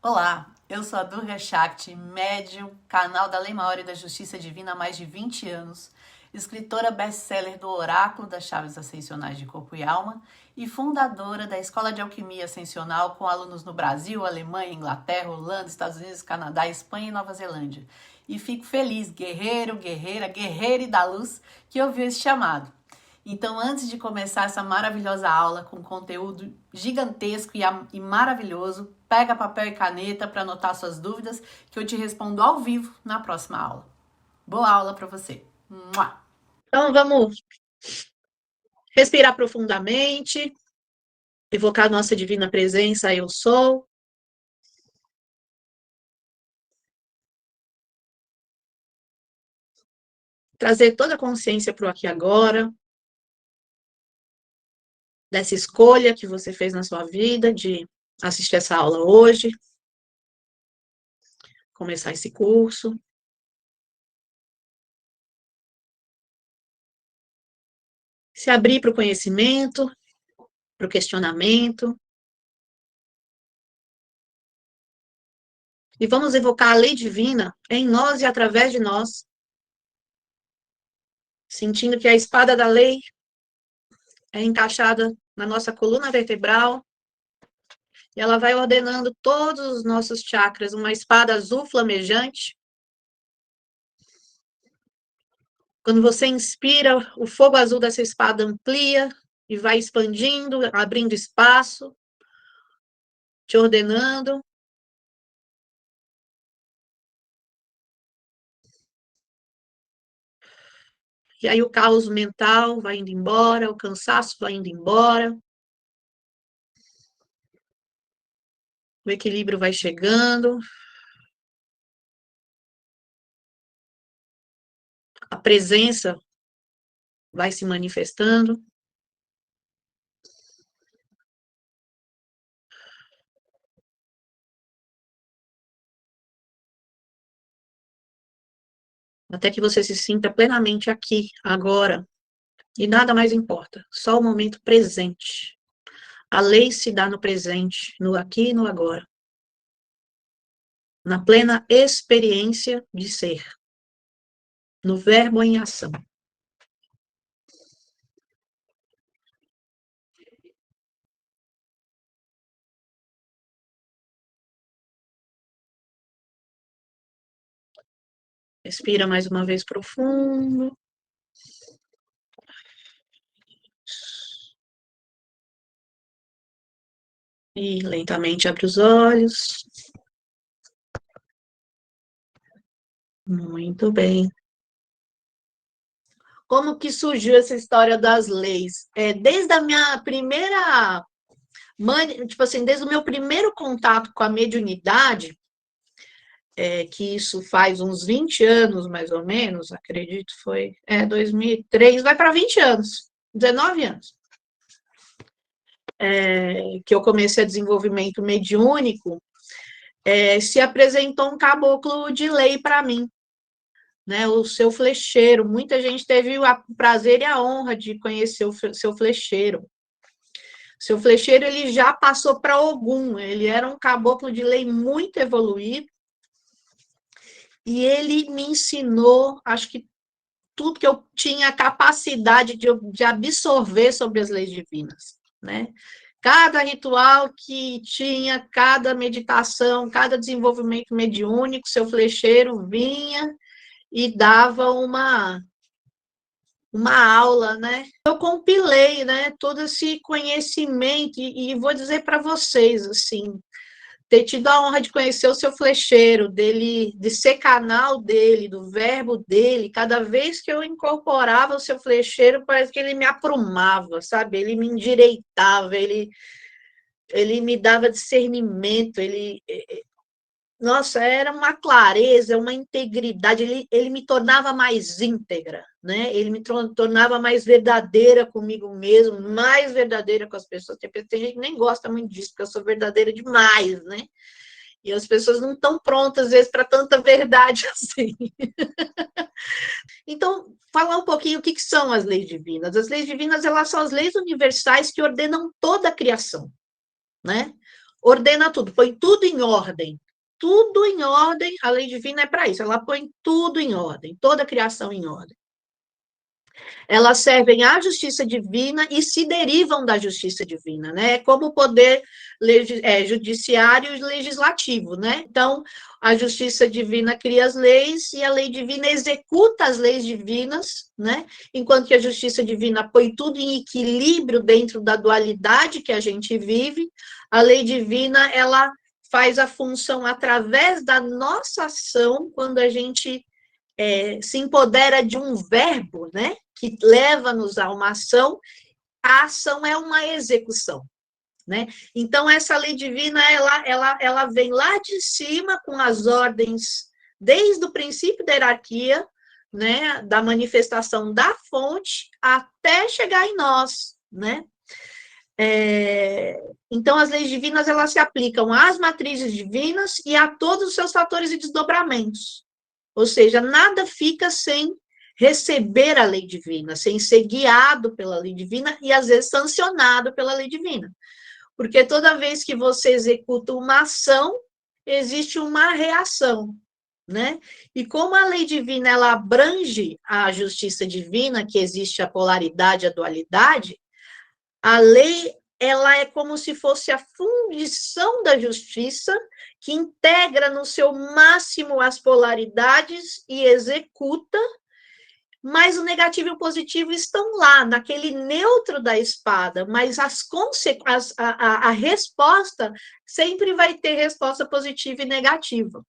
Olá, eu sou a Durga Shakti, médium, canal da Lei Maior e da Justiça Divina há mais de 20 anos, escritora best-seller do Oráculo das Chaves Ascensionais de Corpo e Alma e fundadora da Escola de Alquimia Ascensional com alunos no Brasil, Alemanha, Inglaterra, Holanda, Estados Unidos, Canadá, Espanha e Nova Zelândia. E fico feliz, guerreiro, guerreira, guerreira e da luz, que ouviu esse chamado. Então, antes de começar essa maravilhosa aula com conteúdo gigantesco e maravilhoso, pega papel e caneta para anotar suas dúvidas, que eu te respondo ao vivo na próxima aula. Boa aula para você. Mua! Então, vamos respirar profundamente, evocar nossa divina presença, eu sou. Trazer toda a consciência para o aqui e agora, dessa escolha que você fez na sua vida de assistir essa aula hoje, começar esse curso. Se abrir para o conhecimento, para o questionamento. E vamos evocar a lei divina em nós e através de nós, sentindo que a espada da lei é encaixada na nossa coluna vertebral, e ela vai ordenando todos os nossos chakras, uma espada azul flamejante. Quando você inspira, o fogo azul dessa espada amplia e vai expandindo, abrindo espaço, te ordenando. E aí o caos mental vai indo embora, o cansaço vai indo embora, o equilíbrio vai chegando, a presença vai se manifestando. Até que você se sinta plenamente aqui, agora. E nada mais importa, só o momento presente. A lei se dá no presente, no aqui e no agora. Na plena experiência de ser. No verbo em ação. Respira mais uma vez profundo. E lentamente abre os olhos. Muito bem. Como que surgiu essa história das leis? Desde a minha primeira, tipo assim, desde o meu primeiro contato com a mediunidade, que isso faz uns 20 anos, mais ou menos, acredito, foi 2003, vai para 20 anos, 19 anos, que eu comecei a desenvolvimento mediúnico, se apresentou um caboclo de lei para mim, né, o seu flecheiro. Muita gente teve o prazer e a honra de conhecer o seu flecheiro. Seu flecheiro, ele já passou para Ogum, ele era um caboclo de lei muito evoluído, e ele me ensinou, acho que tudo que eu tinha capacidade de absorver sobre as leis divinas, né? Cada ritual que tinha, cada meditação, cada desenvolvimento mediúnico, seu flecheiro vinha e dava uma aula, né? Eu compilei, né, todo esse conhecimento e vou dizer para vocês, assim, ter tido a honra de conhecer o seu flecheiro, dele, de ser canal dele, do verbo dele, cada vez que eu incorporava o seu flecheiro, parece que ele me aprumava, sabe? Ele me endireitava, ele me dava discernimento, nossa, era uma clareza, uma integridade, ele me tornava mais íntegra, né? Ele me tornava mais verdadeira comigo mesmo, mais verdadeira com as pessoas. Tem gente que nem gosta muito disso, porque eu sou verdadeira demais, né? E as pessoas não estão prontas, às vezes, para tanta verdade assim. Então, falar um pouquinho o que são as leis divinas. As leis divinas, elas são as leis universais que ordenam toda a criação, né? ordena tudo, põe tudo em ordem. Tudo em ordem, a lei divina é para isso, ela põe tudo em ordem, toda a criação em ordem. Elas servem à justiça divina e se derivam da justiça divina, né? É como o poder judiciário e legislativo, né? Então, a justiça divina cria as leis e a lei divina executa as leis divinas, né? Enquanto que a justiça divina põe tudo em equilíbrio dentro da dualidade que a gente vive, a lei divina, ela faz a função através da nossa ação, quando a gente se empodera de um verbo, né, que leva-nos a uma ação, a ação é uma execução, né? Então, essa lei divina, ela vem lá de cima com as ordens, desde o princípio da hierarquia, né, da manifestação da fonte, até chegar em nós, né? Então, as leis divinas, elas se aplicam às matrizes divinas e a todos os seus fatores e desdobramentos. Ou seja, nada fica sem receber a lei divina, sem ser guiado pela lei divina e, às vezes, sancionado pela lei divina. Porque toda vez que você executa uma ação, existe uma reação, né? E como a lei divina, ela abrange a justiça divina, que existe a polaridade, a dualidade, a lei, ela é como se fosse a fundição da justiça, que integra no seu máximo as polaridades e executa, mas o negativo e o positivo estão lá, naquele neutro da espada, mas a resposta sempre vai ter resposta positiva e negativa,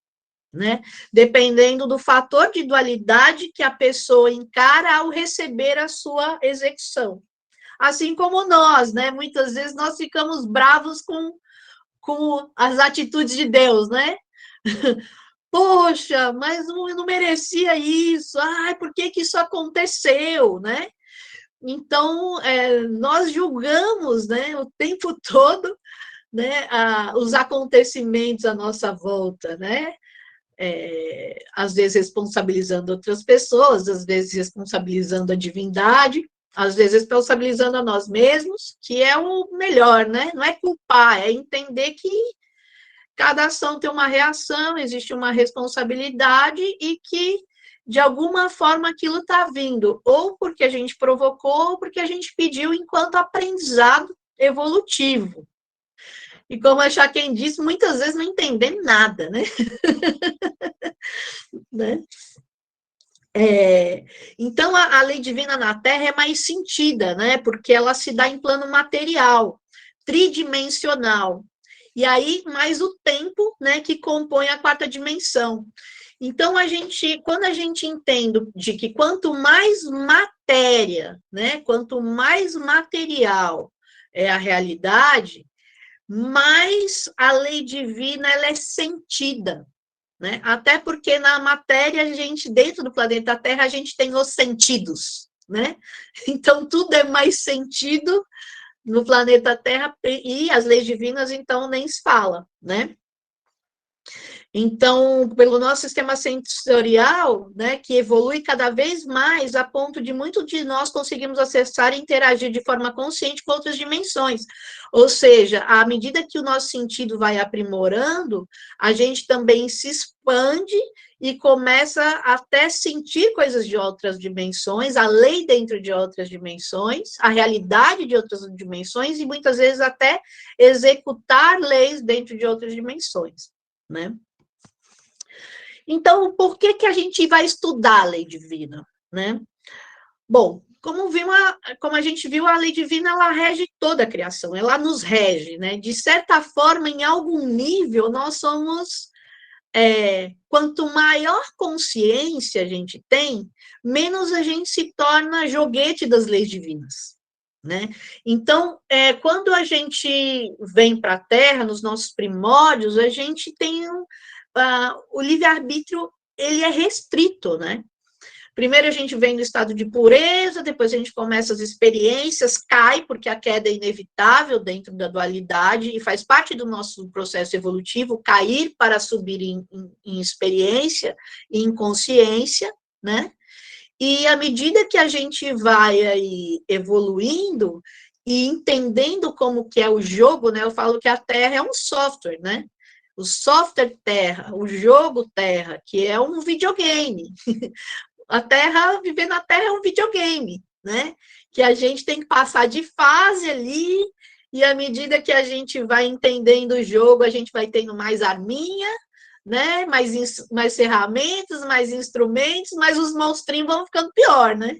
né? Dependendo do fator de dualidade que a pessoa encara ao receber a sua execução. Assim como nós, né? Muitas vezes nós ficamos bravos com as atitudes de Deus, né? Poxa, mas não merecia isso. Ai, por que que isso aconteceu, né? Então, nós julgamos, né, o tempo todo, né, os acontecimentos à nossa volta, né? Às vezes responsabilizando outras pessoas, às vezes responsabilizando a divindade, às vezes responsabilizando a nós mesmos, que é o melhor, né? Não é culpar, é entender que cada ação tem uma reação, existe uma responsabilidade e que, de alguma forma, aquilo está vindo, ou porque a gente provocou, ou porque a gente pediu enquanto aprendizado evolutivo. E como a Chaquem disse, muitas vezes não entendemos nada, né? né? Então, a lei divina na Terra é mais sentida, né? Porque ela se dá em plano material, tridimensional. E aí, mais o tempo, né, que compõe a quarta dimensão. Então, quando a gente entende de que quanto mais matéria, né, quanto mais material é a realidade, mais a lei divina ela é sentida. Né? Até porque na matéria, dentro do planeta Terra, a gente tem os sentidos, né? Então, tudo é mais sentido no planeta Terra, e as leis divinas, então, nem se fala, né? Então, pelo nosso sistema sensorial, né, que evolui cada vez mais a ponto de muitos de nós conseguimos acessar e interagir de forma consciente com outras dimensões. Ou seja, à medida que o nosso sentido vai aprimorando, a gente também se expande e começa até sentir coisas de outras dimensões, a lei dentro de outras dimensões, a realidade de outras dimensões e muitas vezes até executar leis dentro de outras dimensões, né? Então, por que a gente vai estudar a lei divina, né? Bom, como a gente viu, a lei divina, ela rege toda a criação, ela nos rege, né? De certa forma, em algum nível, nós somos... quanto maior consciência a gente tem, menos a gente se torna joguete das leis divinas, né? Então, quando a gente vem para a Terra, nos nossos primórdios, a gente tem o livre-arbítrio, ele é restrito, né? Primeiro a gente vem no estado de pureza, depois a gente começa as experiências, cai, porque a queda é inevitável dentro da dualidade e faz parte do nosso processo evolutivo, cair para subir em experiência e em consciência, né? E à medida que a gente vai aí evoluindo, e entendendo como que é o jogo, né? Eu falo que a Terra é um software, né? O software Terra, o jogo Terra, que é um videogame. A Terra, viver na Terra é um videogame, né? Que a gente tem que passar de fase ali, e à medida que a gente vai entendendo o jogo, a gente vai tendo mais arminha, né? Mais ferramentas, mais instrumentos, mas os monstrinhos vão ficando pior, né?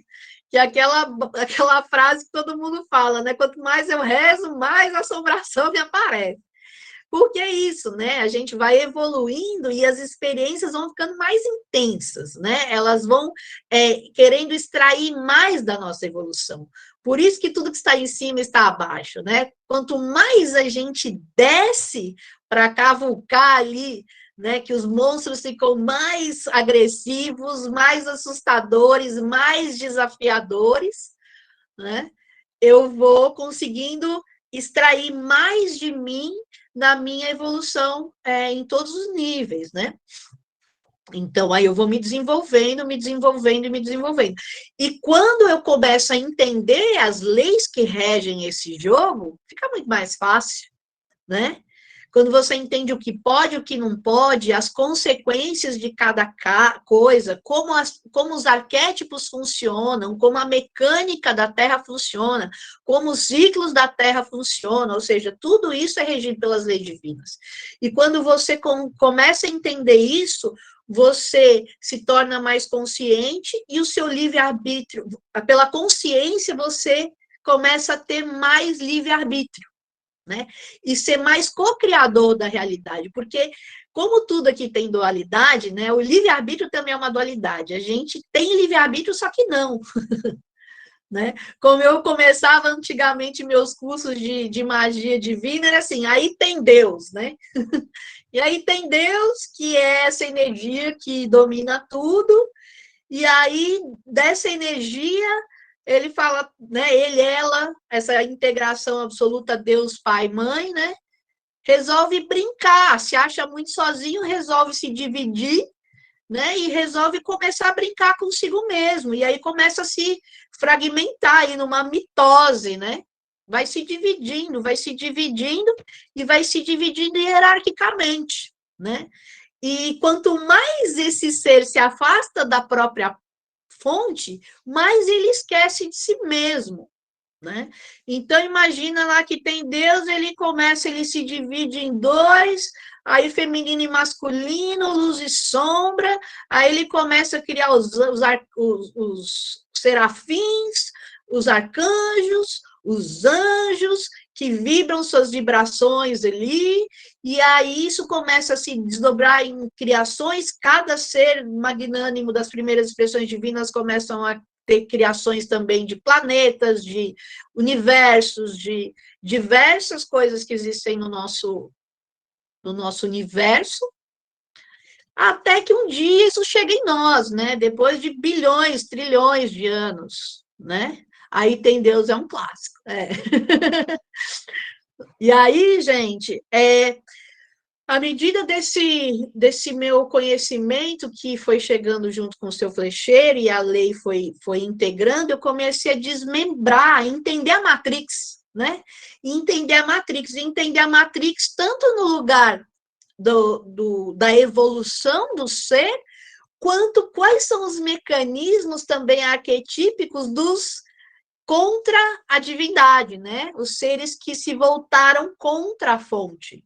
Que é aquela frase que todo mundo fala, né? Quanto mais eu rezo, mais assombração me aparece. Porque é isso, né? A gente vai evoluindo e as experiências vão ficando mais intensas, né? Elas vão querendo extrair mais da nossa evolução. Por isso que tudo que está em cima está abaixo, né? Quanto mais a gente desce para cavucar ali, né? Que os monstros ficam mais agressivos, mais assustadores, mais desafiadores, né? Eu vou conseguindo extrair mais de mim na minha evolução em todos os níveis, né? Então, aí eu vou me desenvolvendo, me desenvolvendo e me desenvolvendo. E quando eu começo a entender as leis que regem esse jogo, fica muito mais fácil, né? Quando você entende o que pode, o que não pode, as consequências de cada coisa, como os arquétipos funcionam, como a mecânica da Terra funciona, como os ciclos da Terra funcionam, ou seja, tudo isso é regido pelas leis divinas. E quando você começa a entender isso, você se torna mais consciente e o seu livre-arbítrio, pela consciência, você começa a ter mais livre-arbítrio, né? E ser mais co-criador da realidade, porque como tudo aqui tem dualidade, né? O livre-arbítrio também é uma dualidade. A gente tem livre-arbítrio, só que não, né? Como eu começava antigamente meus cursos de magia divina, era assim, aí tem Deus, né? E aí tem Deus, que é essa energia que domina tudo, e aí dessa energia ele fala, né, ele, ela, essa integração absoluta Deus, Pai, Mãe, né, resolve brincar, se acha muito sozinho, resolve se dividir, né, e resolve começar a brincar consigo mesmo, e aí começa a se fragmentar aí numa mitose, né, vai se dividindo e vai se dividindo hierarquicamente, né, e quanto mais esse ser se afasta da própria fonte, mais ele esquece de si mesmo, né? Então, imagina lá que tem Deus, ele se divide em dois, aí feminino e masculino, luz e sombra, aí ele começa a criar os serafins, os arcanjos, os anjos, que vibram suas vibrações ali, e aí isso começa a se desdobrar em criações, cada ser magnânimo das primeiras expressões divinas começam a ter criações também de planetas, de universos, de diversas coisas que existem no nosso universo, até que um dia isso chega em nós, né? Depois de bilhões, trilhões de anos, né? Aí tem Deus, é um clássico. E aí, gente, à medida desse meu conhecimento que foi chegando junto com o seu flecheiro e a lei foi integrando, eu comecei a desmembrar, a entender a Matrix, né? Entender a Matrix tanto no lugar da evolução do ser, quanto quais são os mecanismos também arquetípicos dos contra a divindade, né? Os seres que se voltaram contra a fonte.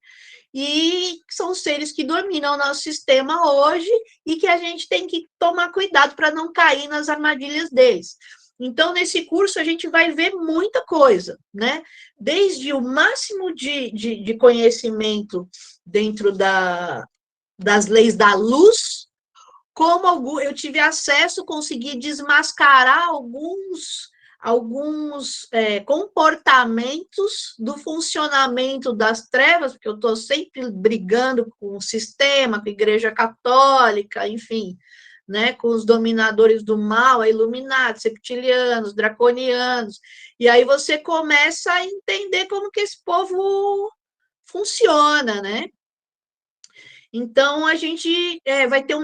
E são os seres que dominam o nosso sistema hoje e que a gente tem que tomar cuidado para não cair nas armadilhas deles. Então, nesse curso, a gente vai ver muita coisa, né? Desde o máximo de conhecimento dentro das leis da luz, como eu tive acesso, consegui desmascarar alguns comportamentos do funcionamento das trevas, porque eu estou sempre brigando com o sistema, com a Igreja Católica, enfim, né, com os dominadores do mal, a Illuminati, septilianos, draconianos, e aí você começa a entender como que esse povo funciona, né? Então, a gente vai ter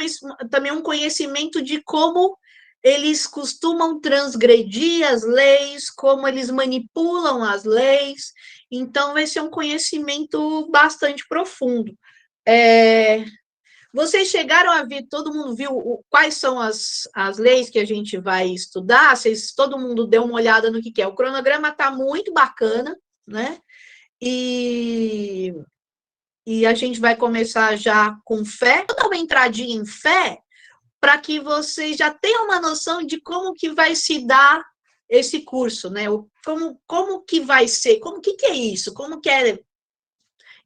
também um conhecimento de como eles costumam transgredir as leis, como eles manipulam as leis. Então, vai ser um conhecimento bastante profundo. Vocês chegaram a ver, todo mundo viu quais são as leis que a gente vai estudar? Todo mundo deu uma olhada no que é. O cronograma está muito bacana, né? E a gente vai começar já com fé. Vou dar uma entradinha em fé para que vocês já tenham uma noção de como que vai se dar esse curso, né? Como que vai ser, que é isso, como que é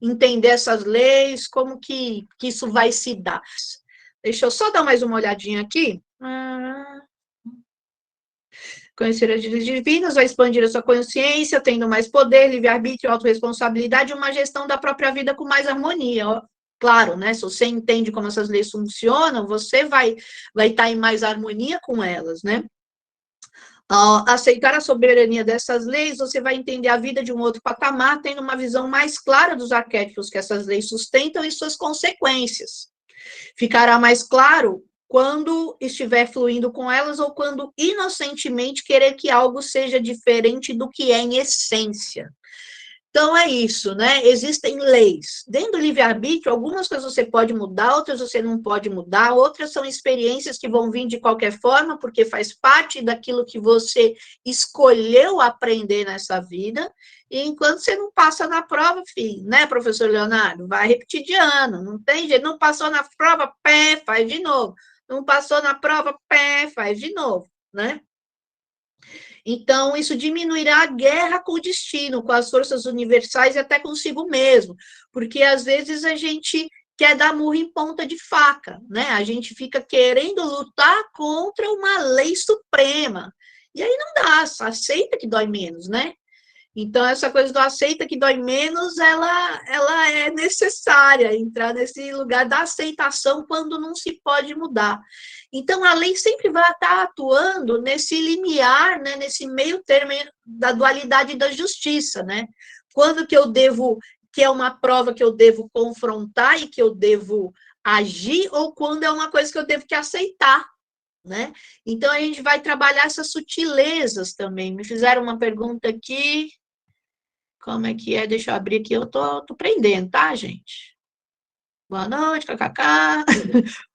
entender essas leis, como que isso vai se dar. Deixa eu só dar mais uma olhadinha aqui. Conhecer as leis divinas, vai expandir a sua consciência, tendo mais poder, livre-arbítrio, autorresponsabilidade e uma gestão da própria vida com mais harmonia. Claro, né? Se você entende como essas leis funcionam, você vai estar em mais harmonia com elas, né? Ao aceitar a soberania dessas leis, você vai entender a vida de um outro patamar, tendo uma visão mais clara dos arquétipos que essas leis sustentam e suas consequências. Ficará mais claro quando estiver fluindo com elas ou quando inocentemente querer que algo seja diferente do que é em essência. Então, é isso, né? Existem leis. Dentro do livre-arbítrio, algumas coisas você pode mudar, outras você não pode mudar, outras são experiências que vão vir de qualquer forma, porque faz parte daquilo que você escolheu aprender nessa vida, e enquanto você não passa na prova, filho, né, professor Leonardo? Vai repetir de ano, não tem jeito, não passou na prova, pé, faz de novo. Não passou na prova, pé, faz de novo, né? Então, isso diminuirá a guerra com o destino, com as forças universais e até consigo mesmo, porque às vezes a gente quer dar murro em ponta de faca, né? A gente fica querendo lutar contra uma lei suprema. E aí não dá, aceita que dói menos, né? Então, essa coisa do aceita que dói menos, ela é necessária, entrar nesse lugar da aceitação quando não se pode mudar. Então, a lei sempre vai estar atuando nesse limiar, né, nesse meio termo da dualidade da justiça, né? Quando que eu devo, que é uma prova que eu devo confrontar e que eu devo agir, ou quando é uma coisa que eu devo que aceitar, né? Então, a gente vai trabalhar essas sutilezas também. Me fizeram uma pergunta aqui. Como é que é? Deixa eu abrir aqui, eu tô prendendo, tá, gente? Boa noite, kkk.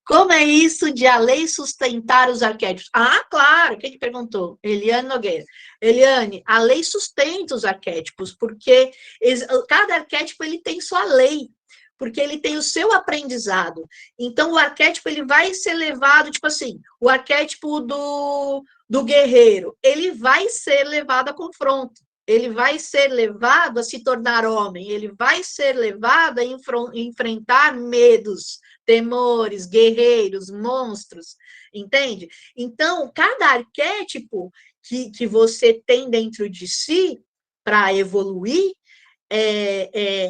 Como é isso de a lei sustentar os arquétipos? Ah, claro, quem que perguntou? Eliane Nogueira. Eliane, a lei sustenta os arquétipos, porque cada arquétipo ele tem sua lei, porque ele tem o seu aprendizado. Então, o arquétipo ele vai ser levado, tipo assim, o arquétipo do guerreiro, ele vai ser levado a confronto. Ele vai ser levado a se tornar homem, ele vai ser levado a enfrentar medos, temores, guerreiros, monstros, entende? Então, cada arquétipo que você tem dentro de si para evoluir,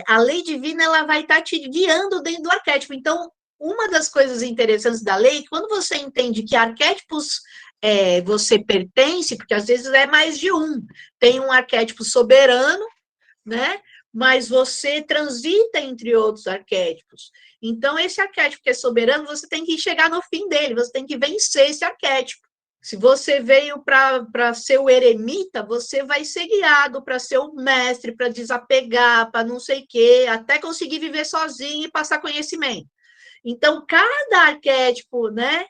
a lei divina ela vai estar te guiando dentro do arquétipo. Então, uma das coisas interessantes da lei é que quando você entende que arquétipos você pertence, porque às vezes é mais de um. Tem um arquétipo soberano, né? Mas você transita entre outros arquétipos. Então, esse arquétipo que é soberano, você tem que chegar no fim dele, você tem que vencer esse arquétipo. Se você veio para ser o eremita, você vai ser guiado para ser o mestre, para desapegar, para não sei o quê, até conseguir viver sozinho e passar conhecimento. Então, cada arquétipo, né,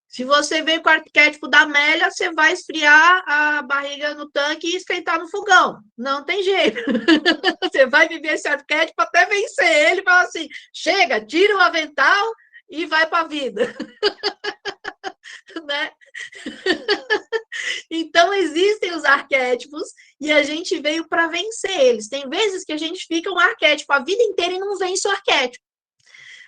se você veio com o arquétipo da Amélia, você vai esfriar a barriga no tanque e esquentar no fogão. Não tem jeito. Você vai viver esse arquétipo até vencer ele e falar assim, chega, tira o avental e vai para a vida. Né? Então, existem os arquétipos e a gente veio para vencer eles. Tem vezes que a gente fica um arquétipo a vida inteira e não vence o arquétipo.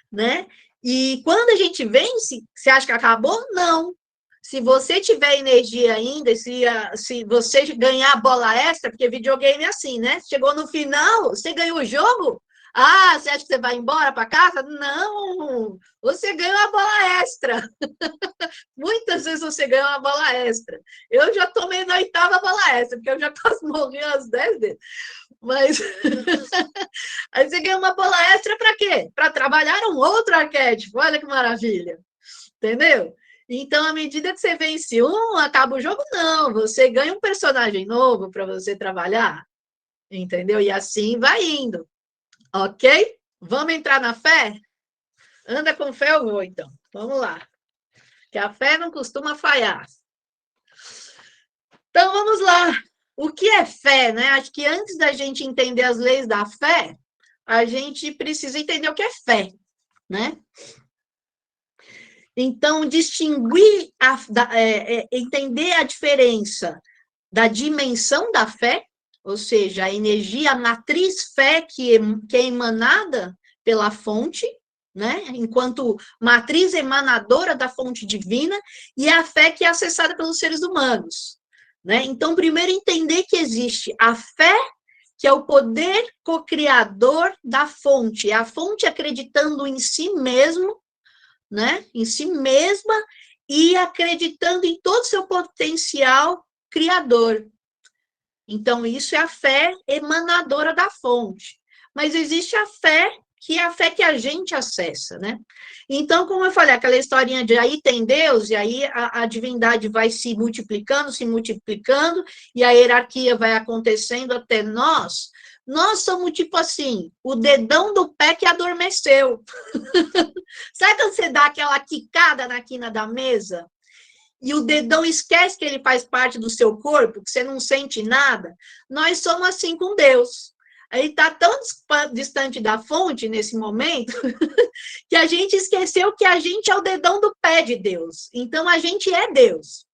Né? E quando a gente vence, você acha que acabou? Não. Se você tiver energia ainda, se você ganhar a bola extra, porque videogame é assim, né? Chegou no final, você ganhou o jogo? Ah, você acha que você vai embora para casa? Não! Você ganhou a bola extra. Muitas vezes você ganha uma bola extra. Eu já tomei na 8ª bola extra, porque eu já quase morri às 10 vezes. Mas aí você ganha uma bola extra para quê? Para trabalhar um outro arquétipo. Olha que maravilha. Entendeu? Então, à medida que você vence um, acaba o jogo? Não, você ganha um personagem novo para você trabalhar, entendeu? E assim vai indo, ok? Vamos entrar na fé? Anda com fé, eu vou, então. Vamos lá. Que a fé não costuma falhar. Então, vamos lá. O que é fé, né? Acho que antes da gente entender as leis da fé, a gente precisa entender o que é fé, né? Então, distinguir, entender a diferença da dimensão da fé, ou seja, a energia, a matriz fé que é emanada pela fonte, né? Enquanto matriz emanadora da fonte divina, e a fé que é acessada pelos seres humanos. Né? Então, primeiro entender que existe a fé, que é o poder co-criador da fonte, é a fonte acreditando em si mesmo, né? Em si mesma, e acreditando em todo o seu potencial criador. Então, isso é a fé emanadora da fonte. Mas existe a fé, que é a fé que a gente acessa, né? Então, como eu falei, aquela historinha de aí tem Deus, e aí a divindade vai se multiplicando, e a hierarquia vai acontecendo até nós. Nós somos tipo assim, o dedão do pé que adormeceu. Sabe quando você dá aquela quicada na quina da mesa? E o dedão esquece que ele faz parte do seu corpo, que você não sente nada? Nós somos assim com Deus. Ele está tão distante da fonte nesse momento que a gente esqueceu que a gente é o dedão do pé de Deus. Então, a gente é Deus.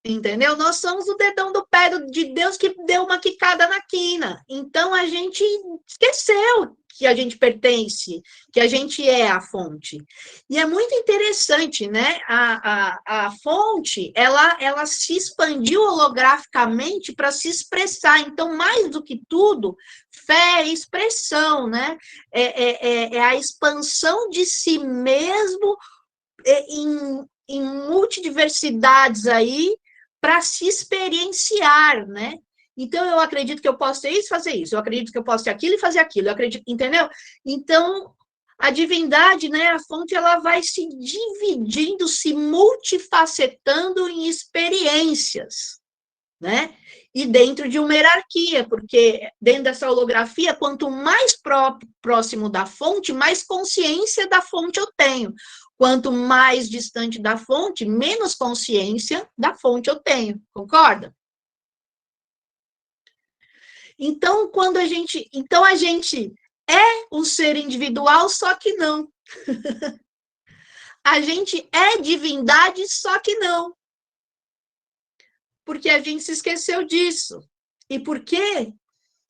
Entendeu? Nós somos o dedão do pé de Deus que deu uma quicada na quina. Então, a gente esqueceu que a gente pertence, que a gente é a fonte. E é muito interessante, né? A fonte, ela se expandiu holograficamente para se expressar. Então, mais do que tudo, fé é expressão, né? É a expansão de si mesmo em multidiversidades aí, para se experienciar, né? Então, eu acredito que eu posso ter isso, fazer isso. Eu acredito que eu posso ter aquilo e fazer aquilo. Eu acredito, entendeu? Então, a divindade, né, a fonte, ela vai se dividindo, se multifacetando em experiências, né? E dentro de uma hierarquia, porque dentro dessa holografia, quanto mais próximo da fonte, mais consciência da fonte eu tenho. Quanto mais distante da fonte, menos consciência da fonte eu tenho. Concorda? Então, a gente é um ser individual, só que não. A gente é divindade, só que não. Porque a gente se esqueceu disso. E por quê?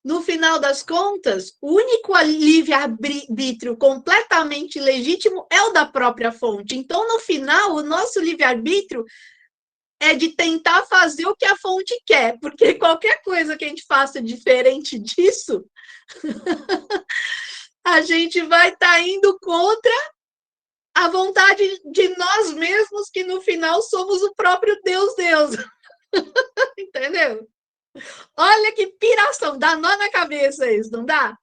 No final das contas, o único livre-arbítrio completamente legítimo é o da própria fonte. Então, no final, o nosso livre-arbítrio é de tentar fazer o que a fonte quer, porque qualquer coisa que a gente faça diferente disso, a gente vai estar indo contra a vontade de nós mesmos, que no final somos o próprio Deus. Entendeu? Olha que piração, dá nó na cabeça isso, não dá?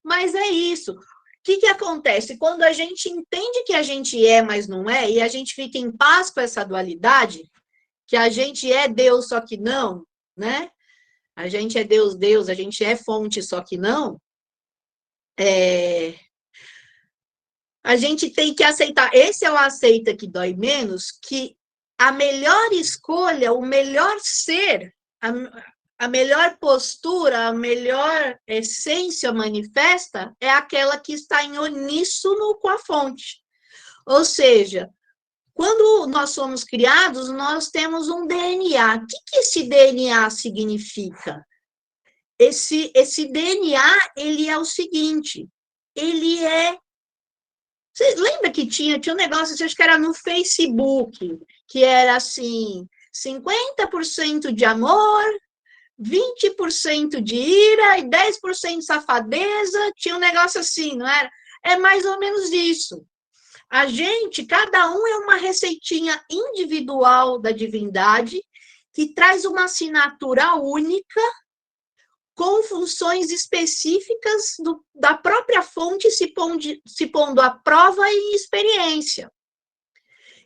Mas é isso. O que acontece? Quando a gente entende que a gente é, mas não é, e a gente fica em paz com essa dualidade, que a gente é Deus, só que não, né? A gente é Deus, a gente é fonte, só que não. A gente tem que aceitar, esse é o aceita que dói menos, que a melhor escolha, o melhor ser, a melhor postura, a melhor essência manifesta é aquela que está em uníssono com a fonte. Ou seja, quando nós somos criados, nós temos um DNA. O que esse DNA significa? Esse DNA, ele é o seguinte, ele é... Você lembra que tinha um negócio, acho que era no Facebook, que era assim, 50% de amor, 20% de ira e 10% de safadeza, tinha um negócio assim, não era? É mais ou menos isso. A gente, cada um é uma receitinha individual da divindade, que traz uma assinatura única, com funções específicas da própria fonte se pondo à prova e experiência.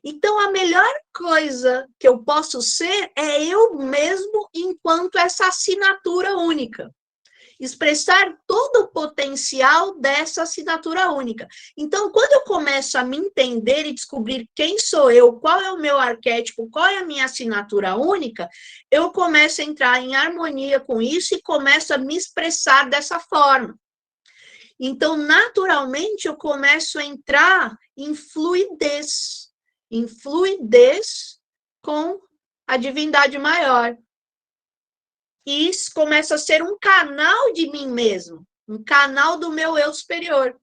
Então, a melhor coisa que eu posso ser é eu mesmo enquanto essa assinatura única. Expressar todo o potencial dessa assinatura única. Então, quando eu começo a me entender e descobrir quem sou eu, qual é o meu arquétipo, qual é a minha assinatura única, eu começo a entrar em harmonia com isso e começo a me expressar dessa forma. Então, naturalmente, eu começo a entrar em fluidez com a divindade maior. E isso começa a ser um canal de mim mesmo, um canal do meu eu superior.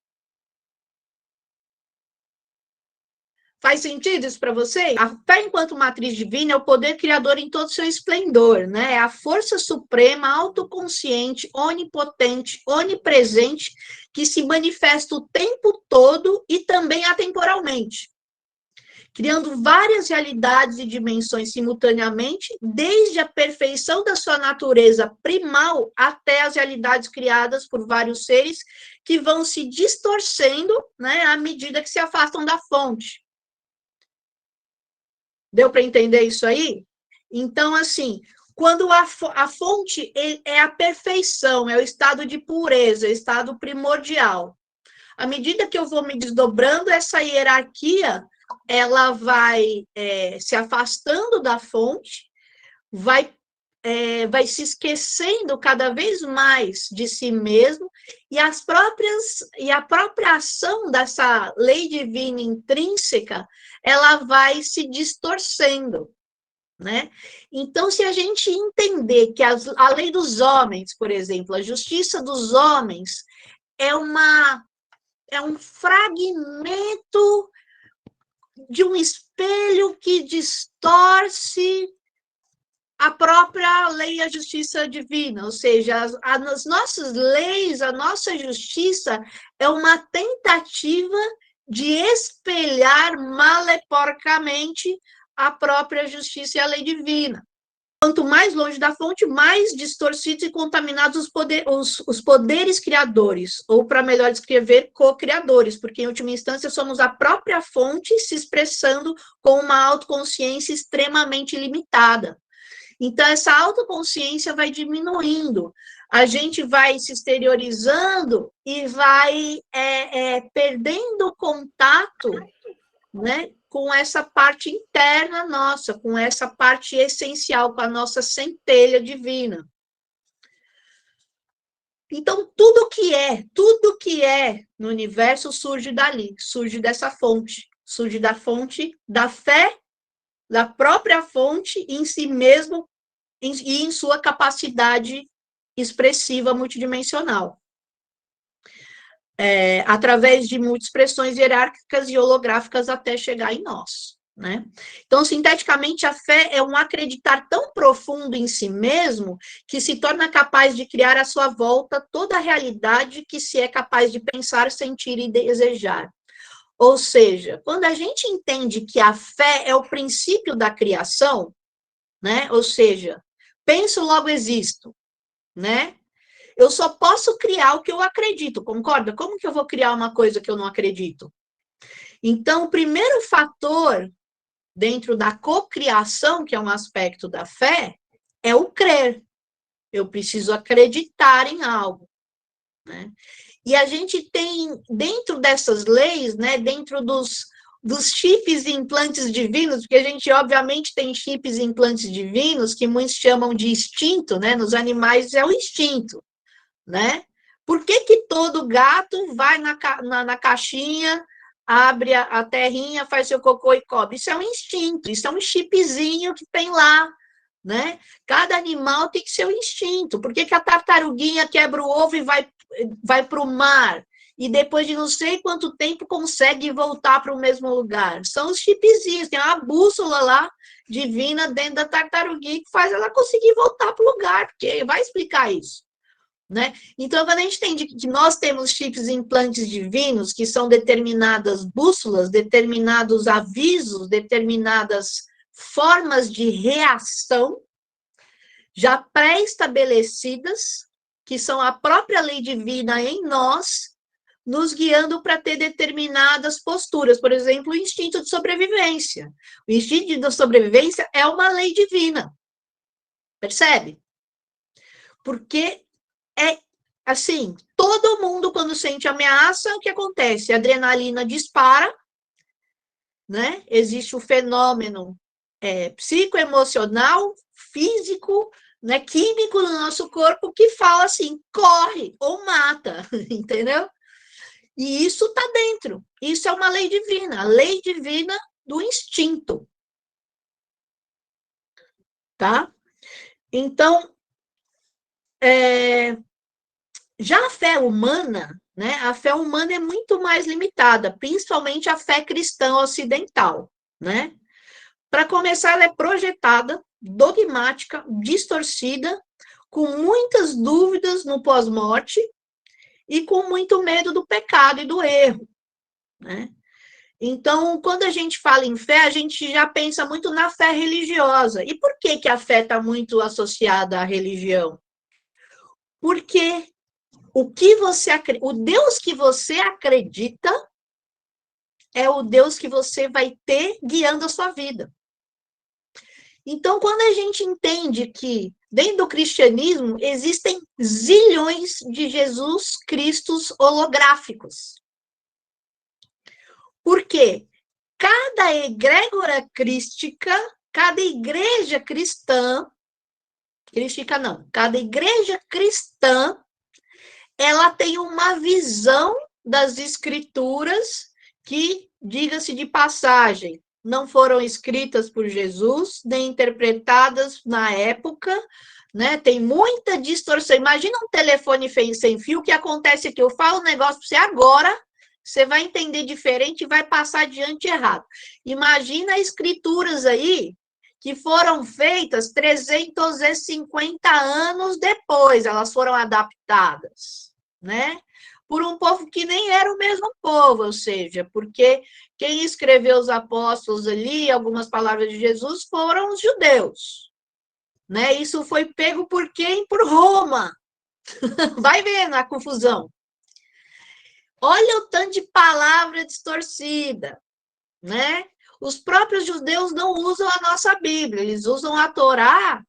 Faz sentido isso para vocês? A fé enquanto matriz divina é o poder criador em todo o seu esplendor, né? É a força suprema, autoconsciente, onipotente, onipresente, que se manifesta o tempo todo e também atemporalmente, criando várias realidades e dimensões simultaneamente, desde a perfeição da sua natureza primal até as realidades criadas por vários seres que vão se distorcendo, né, à medida que se afastam da fonte. Deu para entender isso aí? Então, assim, quando a fonte é a perfeição, é o estado de pureza, é o estado primordial. À medida que eu vou me desdobrando, essa hierarquia ela vai se afastando da fonte, vai se esquecendo cada vez mais de si mesmo, e a própria ação dessa lei divina intrínseca, ela vai se distorcendo, né? Então, se a gente entender que a lei dos homens, por exemplo, a justiça dos homens é um fragmento de um espelho que distorce a própria lei e a justiça divina, ou seja, as nossas leis, a nossa justiça é uma tentativa de espelhar maleporcamente a própria justiça e a lei divina. Quanto mais longe da fonte, mais distorcidos e contaminados os poderes criadores, ou, para melhor escrever, co-criadores, porque, em última instância, somos a própria fonte se expressando com uma autoconsciência extremamente limitada. Então, essa autoconsciência vai diminuindo, a gente vai se exteriorizando e vai perdendo o contato, né, com essa parte interna nossa, com essa parte essencial, com a nossa centelha divina. Então, tudo que é no universo surge dali, surge dessa fonte, surge da fonte da fé, da própria fonte em si mesmo e em sua capacidade expressiva multidimensional. Através de muitas expressões hierárquicas e holográficas até chegar em nós, né? Então, sinteticamente, a fé é um acreditar tão profundo em si mesmo que se torna capaz de criar à sua volta toda a realidade que se é capaz de pensar, sentir e desejar. Ou seja, quando a gente entende que a fé é o princípio da criação, né? Ou seja, penso, logo existo, né? Eu só posso criar o que eu acredito, concorda? Como que eu vou criar uma coisa que eu não acredito? Então, o primeiro fator dentro da cocriação, que é um aspecto da fé, é o crer. Eu preciso acreditar em algo, né? E a gente tem, dentro dessas leis, né, dentro dos chips e implantes divinos, porque a gente, obviamente, tem chips e implantes divinos, que muitos chamam de instinto, né? Nos animais é o instinto, né? Por que todo gato vai na caixinha, abre a terrinha, faz seu cocô e come? Isso é um instinto, isso é um chipzinho que tem lá, né? Cada animal tem que ser um instinto. Por que a tartaruguinha quebra o ovo e vai para o mar? E depois de não sei quanto tempo consegue voltar para o mesmo lugar? São os chipzinhos, tem uma bússola lá divina dentro da tartaruguinha que faz ela conseguir voltar para o lugar, porque vai explicar isso, né? Então, quando a gente entende que nós temos chips e implantes divinos, que são determinadas bússolas, determinados avisos, determinadas formas de reação já pré-estabelecidas, que são a própria lei divina em nós, nos guiando para ter determinadas posturas. Por exemplo, o instinto de sobrevivência. O instinto de sobrevivência é uma lei divina. Percebe? Porque é assim, todo mundo, quando sente ameaça, o que acontece? A adrenalina dispara, né? Existe o fenômeno psicoemocional, físico, né, químico no nosso corpo que fala assim, corre ou mata, entendeu? E isso está dentro. Isso é uma lei divina, a lei divina do instinto. Tá? Então, já a fé humana, né? A fé humana é muito mais limitada, principalmente a fé cristã ocidental, né? Para começar, ela é projetada, dogmática, distorcida, com muitas dúvidas no pós-morte e com muito medo do pecado e do erro, né? Então, quando a gente fala em fé, a gente já pensa muito na fé religiosa. E por que a fé está muito associada à religião? Porque o Deus que você acredita é o Deus que você vai ter guiando a sua vida. Então, quando a gente entende que dentro do cristianismo existem zilhões de Jesus Cristos holográficos. Por quê? Cada egrégora crística, cada igreja cristã, cada igreja cristã, ela tem uma visão das escrituras que, diga-se de passagem, não foram escritas por Jesus, nem interpretadas na época, né? Tem muita distorção. Imagina um telefone sem fio, o que acontece aqui? Eu falo um negócio para você agora, você vai entender diferente e vai passar adiante errado. Imagina escrituras aí que foram feitas 350 anos depois, elas foram adaptadas, né? Por um povo que nem era o mesmo povo, ou seja, porque quem escreveu os apóstolos ali, algumas palavras de Jesus, foram os judeus, né? Isso foi pego por quem? Por Roma. Vai vendo a confusão. Olha o tanto de palavra distorcida, né? Os próprios judeus não usam a nossa Bíblia, eles usam a Torá,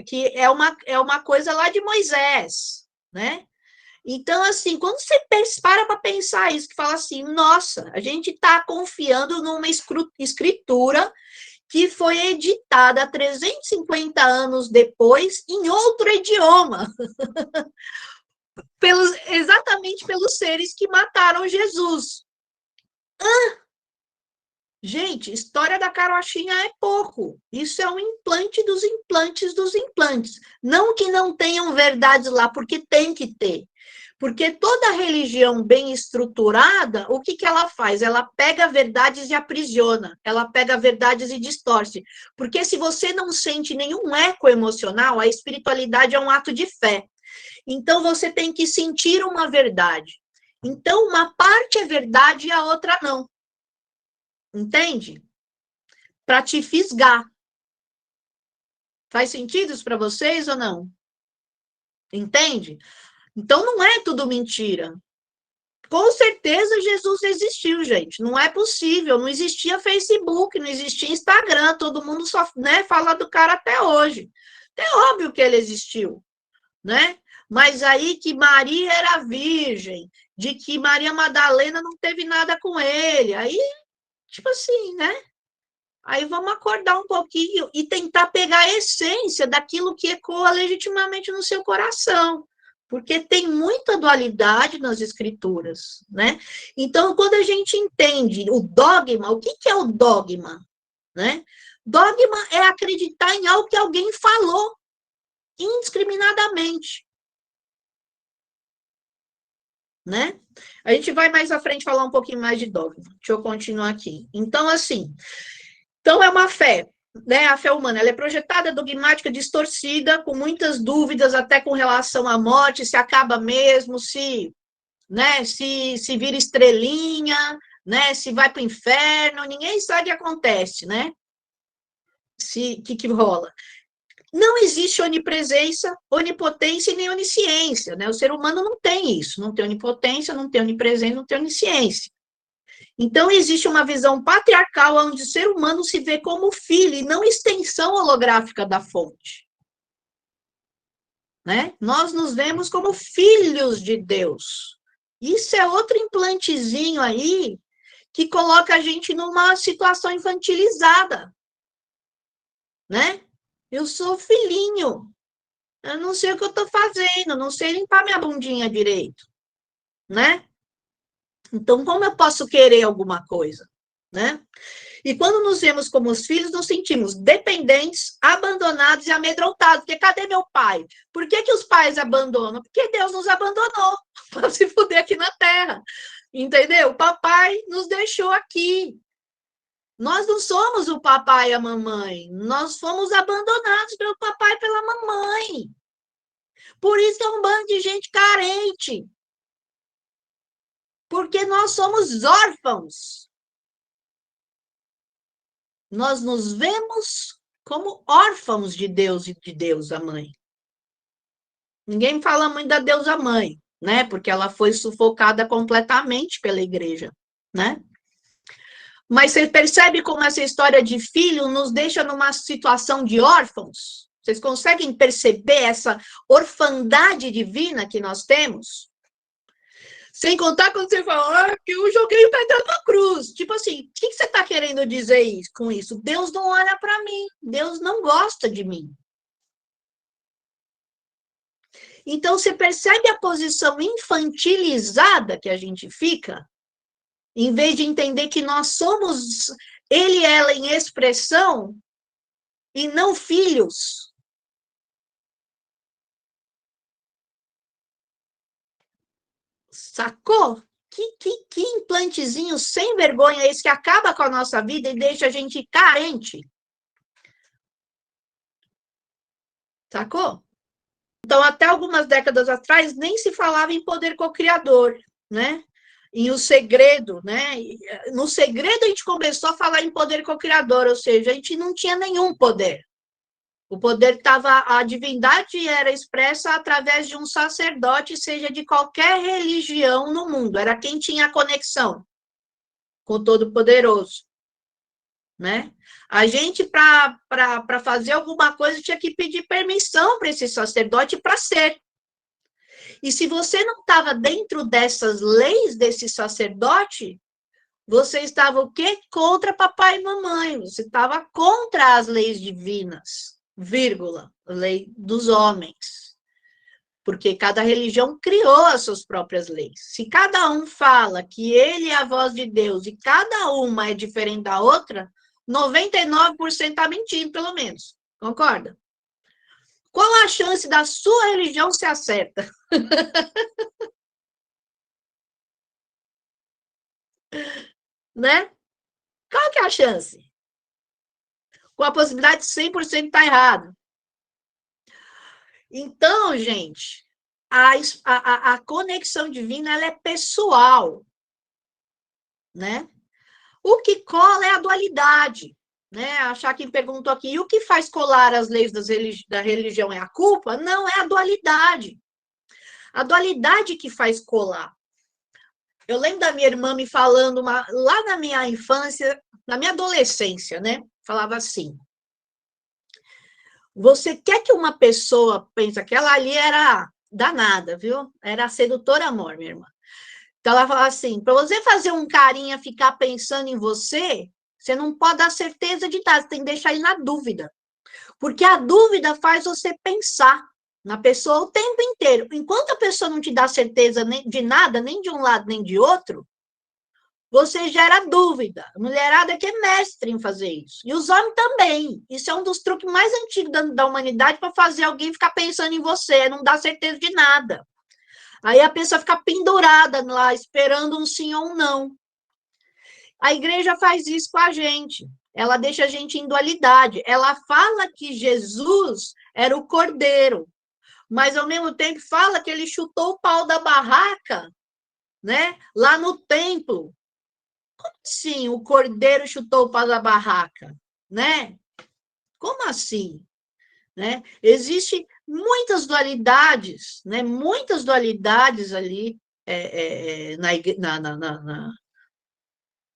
que é uma coisa lá de Moisés, né? Então, assim, quando você para pensar isso, que fala assim, nossa, a gente está confiando numa escritura que foi editada 350 anos depois em outro idioma, exatamente pelos seres que mataram Jesus. Gente, história da carochinha é pouco. Isso é um implante dos implantes dos implantes. Não que não tenham verdades lá, porque tem que ter. Porque toda religião bem estruturada, o que ela faz? Ela pega verdades e aprisiona. Ela pega verdades e distorce. Porque se você não sente nenhum eco emocional, a espiritualidade é um ato de fé. Então, você tem que sentir uma verdade. Então, uma parte é verdade e a outra não. Entende? Para te fisgar. Faz sentido isso para vocês ou não? Entende? Então não é tudo mentira. Com certeza Jesus existiu, gente. Não é possível. Não existia Facebook, não existia Instagram. Todo mundo só, né, fala do cara até hoje. É óbvio que ele existiu, né? Mas aí que Maria era virgem, de que Maria Madalena não teve nada com ele. Aí, tipo assim, né? Aí vamos acordar um pouquinho e tentar pegar a essência daquilo que ecoa legitimamente no seu coração. Porque tem muita dualidade nas escrituras, né? Então, quando a gente entende o dogma, o que é o dogma? Né? Dogma é acreditar em algo que alguém falou indiscriminadamente. Né? A gente vai mais à frente falar um pouquinho mais de dogma. Deixa eu continuar aqui. Então, assim, então é uma fé, né? A fé humana, ela é projetada, dogmática, distorcida, com muitas dúvidas até com relação à morte, se acaba mesmo, né, se vira estrelinha, né, se vai para o inferno, ninguém sabe o que acontece, né? Que rola. Não existe onipresença, onipotência e nem onisciência, né? O ser humano não tem isso, não tem onipotência, não tem onipresença, não tem onisciência. Então, existe uma visão patriarcal onde o ser humano se vê como filho e não extensão holográfica da fonte. Né? Nós nos vemos como filhos de Deus. Isso é outro implantezinho aí que coloca a gente numa situação infantilizada. Né? Eu sou filhinho. Eu não sei o que eu estou fazendo, não sei limpar minha bundinha direito. Né? Então, como eu posso querer alguma coisa? Né? E quando nos vemos como os filhos, nos sentimos dependentes, abandonados e amedrontados. Porque cadê meu pai? Por que, que os pais abandonam? Porque Deus nos abandonou para se fuder aqui na Terra. Entendeu? O papai nos deixou aqui. Nós não somos o papai e a mamãe. Nós fomos abandonados pelo papai e pela mamãe. Por isso é um bando de gente carente. Porque nós somos órfãos. Nós nos vemos como órfãos de Deus e de Deus, a mãe. Ninguém fala muito da deusa mãe, né? Porque ela foi sufocada completamente pela igreja, né? Mas você percebe como essa história de filho nos deixa numa situação de órfãos? Vocês conseguem perceber essa orfandade divina que nós temos? Sem contar quando você fala que eu joguei o pedra na cruz. Tipo assim, o que você está querendo dizer com isso? Deus não olha para mim. Deus não gosta de mim. Então, você percebe a posição infantilizada que a gente fica? Em vez de entender que nós somos ele e ela em expressão e não filhos. Sacou? Que implantezinho sem vergonha esse que acaba com a nossa vida e deixa a gente carente. Sacou? Então, até algumas décadas atrás, nem se falava em poder co-criador, né? E o segredo, né? No segredo, a gente começou a falar em poder co-criador, ou seja, a gente não tinha nenhum poder. O poder estava, a divindade era expressa através de um sacerdote, seja de qualquer religião no mundo, era quem tinha a conexão com o Todo-Poderoso, né? A gente, para fazer alguma coisa, tinha que pedir permissão para esse sacerdote para ser. E se você não estava dentro dessas leis desse sacerdote, você estava o quê? Contra papai e mamãe. Você estava contra as leis divinas, vírgula, lei dos homens. Porque cada religião criou as suas próprias leis. Se cada um fala que ele é a voz de Deus e cada uma é diferente da outra, 99% está mentindo, pelo menos. Concorda? Qual a chance da sua religião ser certa? Né? Qual que é a chance? Com a possibilidade de 100% estar errado. Então, gente, a conexão divina ela é pessoal, né? O que cola é a dualidade, né? Achar quem perguntou aqui, e o que faz colar as leis da religião é a culpa? Não, é a dualidade. A dualidade que faz colar. Eu lembro da minha irmã me falando, lá na minha infância, na minha adolescência, né? Falava assim, você quer que uma pessoa pense que ela ali era danada, viu? Era sedutora amor, minha irmã. Então ela falava assim, para você fazer um carinha ficar pensando em você, você não pode dar certeza de nada, você tem que deixar ele na dúvida. Porque a dúvida faz você pensar na pessoa o tempo inteiro. Enquanto a pessoa não te dá certeza de nada, nem de um lado nem de outro, você gera dúvida. A mulherada que é mestre em fazer isso. E os homens também. Isso é um dos truques mais antigos da humanidade para fazer alguém ficar pensando em você, não dar certeza de nada. Aí a pessoa fica pendurada lá, esperando um sim ou um não. A igreja faz isso com a gente. Ela deixa a gente em dualidade. Ela fala que Jesus era o cordeiro, mas ao mesmo tempo fala que ele chutou o pau da barraca, né? Lá no templo. Como assim o cordeiro chutou o pau da barraca, né? Como assim? né? Existem muitas dualidades, né? Muitas dualidades ali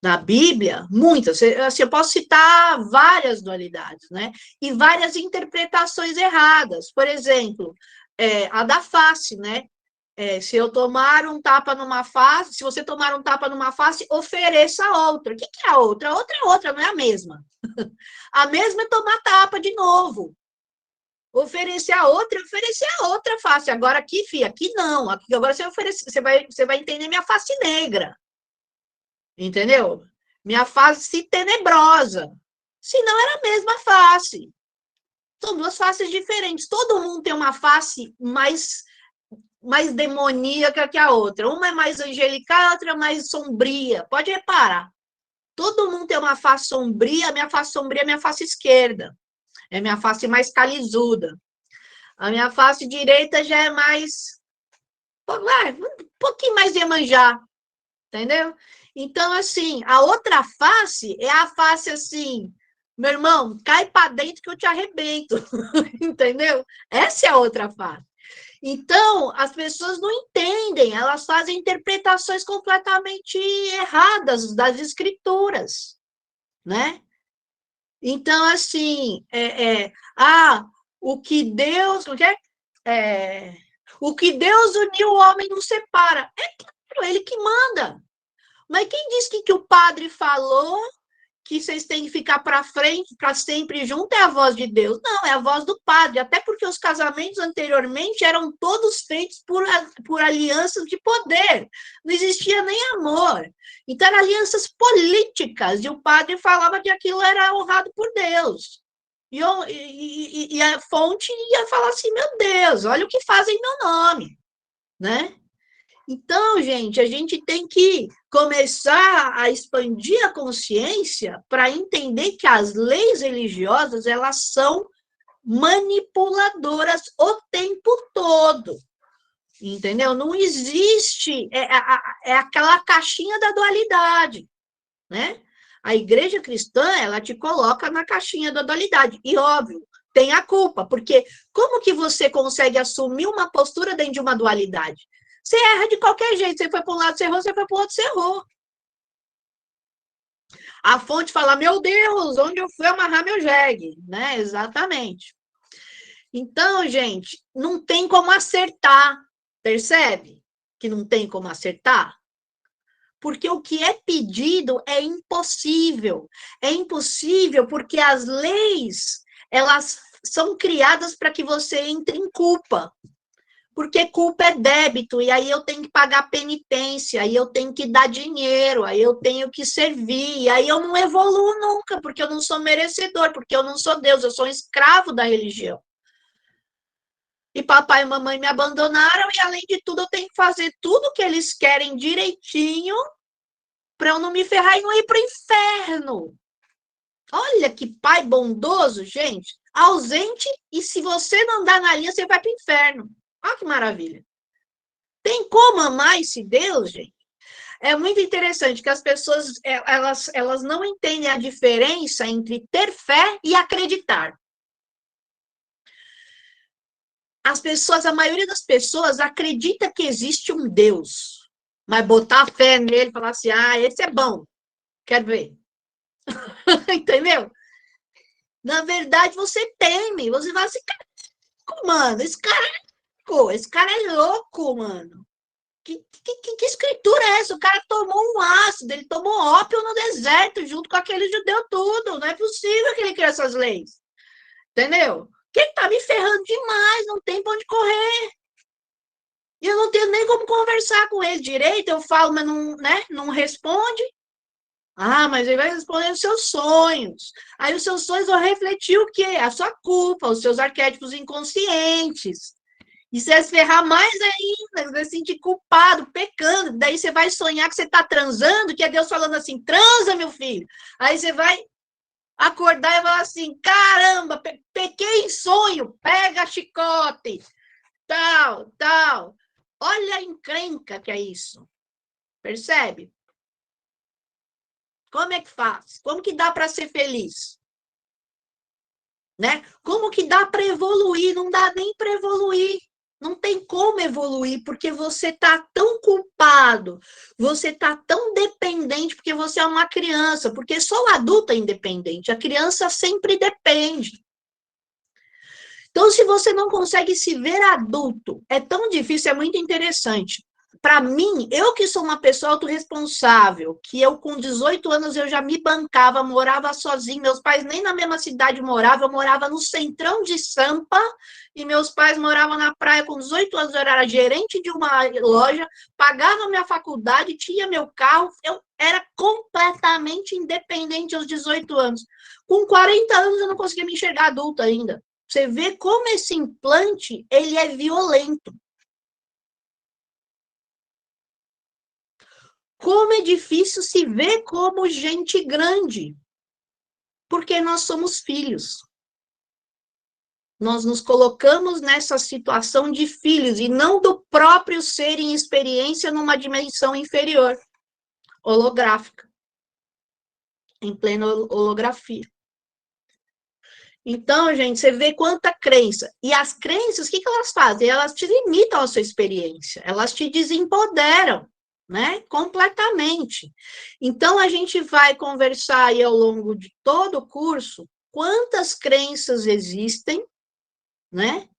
na Bíblia, muitas. Assim, eu posso citar várias dualidades, né? E várias interpretações erradas. Por exemplo, a da face, né? Se eu tomar um tapa numa face, se você tomar um tapa numa face, ofereça a outra. O que é a outra? A outra é outra, não é a mesma. A mesma é tomar tapa de novo. Oferecer a outra, oferecer a outra face. Agora aqui, filha, aqui não. Aqui, agora você vai entender minha face negra. Entendeu? Minha face tenebrosa. Se não era a mesma face. São duas faces diferentes. Todo mundo tem uma face mais demoníaca que a outra. Uma é mais angelical, a outra é mais sombria. Pode reparar. Todo mundo tem uma face sombria. A minha face sombria é a minha face esquerda. É a minha face mais calisuda. A minha face direita já é mais... um pouquinho mais Iemanjá. Entendeu? Então, assim, a outra face é a face assim, meu irmão, cai para dentro que eu te arrebento, entendeu? Essa é a outra face. Então, as pessoas não entendem, elas fazem interpretações completamente erradas das escrituras, né? Então, assim, o que Deus, o que Deus uniu, o homem não separa. É claro, ele que manda. Mas quem disse que o padre falou que vocês têm que ficar para frente, para sempre junto, é a voz de Deus? Não, é a voz do padre. Até porque os casamentos anteriormente eram todos feitos por alianças de poder. Não existia nem amor. Então, eram alianças políticas. E o padre falava que aquilo era honrado por Deus. E a fonte ia falar assim, meu Deus, olha o que fazem em meu nome, né? Então, gente, a gente tem que começar a expandir a consciência para entender que as leis religiosas, elas são manipuladoras o tempo todo, entendeu? Não existe, é aquela caixinha da dualidade, né? A igreja cristã, ela te coloca na caixinha da dualidade, e óbvio, tem a culpa, porque como que você consegue assumir uma postura dentro de uma dualidade? Você erra de qualquer jeito. Você foi para um lado, você errou, você foi para o outro, você errou. A fonte fala, meu Deus, onde eu fui amarrar meu jegue? Né? Exatamente. Então, gente, não tem como acertar. Percebe? Que não tem como acertar? Porque o que é pedido é impossível. É impossível porque as leis, elas são criadas para que você entre em culpa. Porque culpa é débito, e aí eu tenho que pagar penitência, aí eu tenho que dar dinheiro, aí eu tenho que servir, e aí eu não evoluo nunca, porque eu não sou merecedor, porque eu não sou Deus, eu sou um escravo da religião. E papai e mamãe me abandonaram, e além de tudo, eu tenho que fazer tudo que eles querem direitinho, para eu não me ferrar e não ir para o inferno. Olha que pai bondoso, gente, ausente, e se você não andar na linha, você vai para o inferno. Olha que maravilha. Tem como amar esse Deus, gente? É muito interessante que as pessoas elas não entendem a diferença entre ter fé e acreditar. A maioria das pessoas acredita que existe um Deus, mas botar fé nele e falar assim, esse é bom, quero ver. Entendeu? Na verdade, você teme, você fala assim, mano, esse cara é louco, mano. Que escritura é essa? O cara tomou um ácido, ele tomou ópio no deserto, junto com aquele judeu tudo. Não é possível que ele crie essas leis. Entendeu? Que ele tá me ferrando demais, não tem pra onde correr. E eu não tenho nem como conversar com ele direito. Eu falo, mas não, né, não responde. Mas ele vai responder os seus sonhos. Aí os seus sonhos vão refletir o quê? A sua culpa, os seus arquétipos inconscientes. E você vai se ferrar mais ainda, você vai se sentir culpado, pecando. Daí você vai sonhar que você está transando, que é Deus falando assim, transa, meu filho. Aí você vai acordar e falar assim, caramba, pequei em sonho, pega chicote, tal, tal. Olha a encrenca que é isso. Percebe? Como é que faz? Como que dá para ser feliz? né? Como que dá para evoluir? Não dá nem para evoluir. Não tem como evoluir, porque você está tão culpado, você está tão dependente, porque você é uma criança, porque só o adulto é independente, a criança sempre depende. Então, se você não consegue se ver adulto, é tão difícil, é muito interessante. Para mim, eu que sou uma pessoa autorresponsável, que eu com 18 anos eu já me bancava, morava sozinho, meus pais nem na mesma cidade moravam, eu morava no centrão de Sampa, e meus pais moravam na praia com 18 anos, eu era gerente de uma loja, pagava minha faculdade, tinha meu carro, eu era completamente independente aos 18 anos. Com 40 anos eu não conseguia me enxergar adulta ainda. Você vê como esse implante, ele é violento. Como é difícil se ver como gente grande. Porque nós somos filhos. Nós nos colocamos nessa situação de filhos e não do próprio ser em experiência numa dimensão inferior, holográfica, em plena holografia. Então, gente, você vê quanta crença. E as crenças, o que elas fazem? Elas te limitam a sua experiência, elas te desempoderam, né? Completamente. Então, a gente vai conversar aí ao longo de todo o curso quantas crenças existem, né?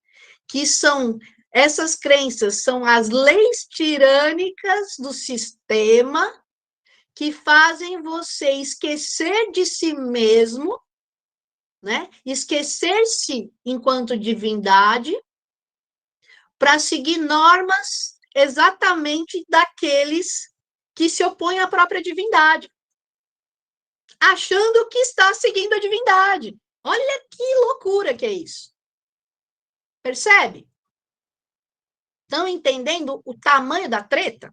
Que são, essas crenças são as leis tirânicas do sistema que fazem você esquecer de si mesmo, né? Esquecer-se enquanto divindade para seguir normas exatamente daqueles que se opõem à própria divindade, achando que está seguindo a divindade. Olha que loucura que é isso. Percebe? Estão entendendo o tamanho da treta?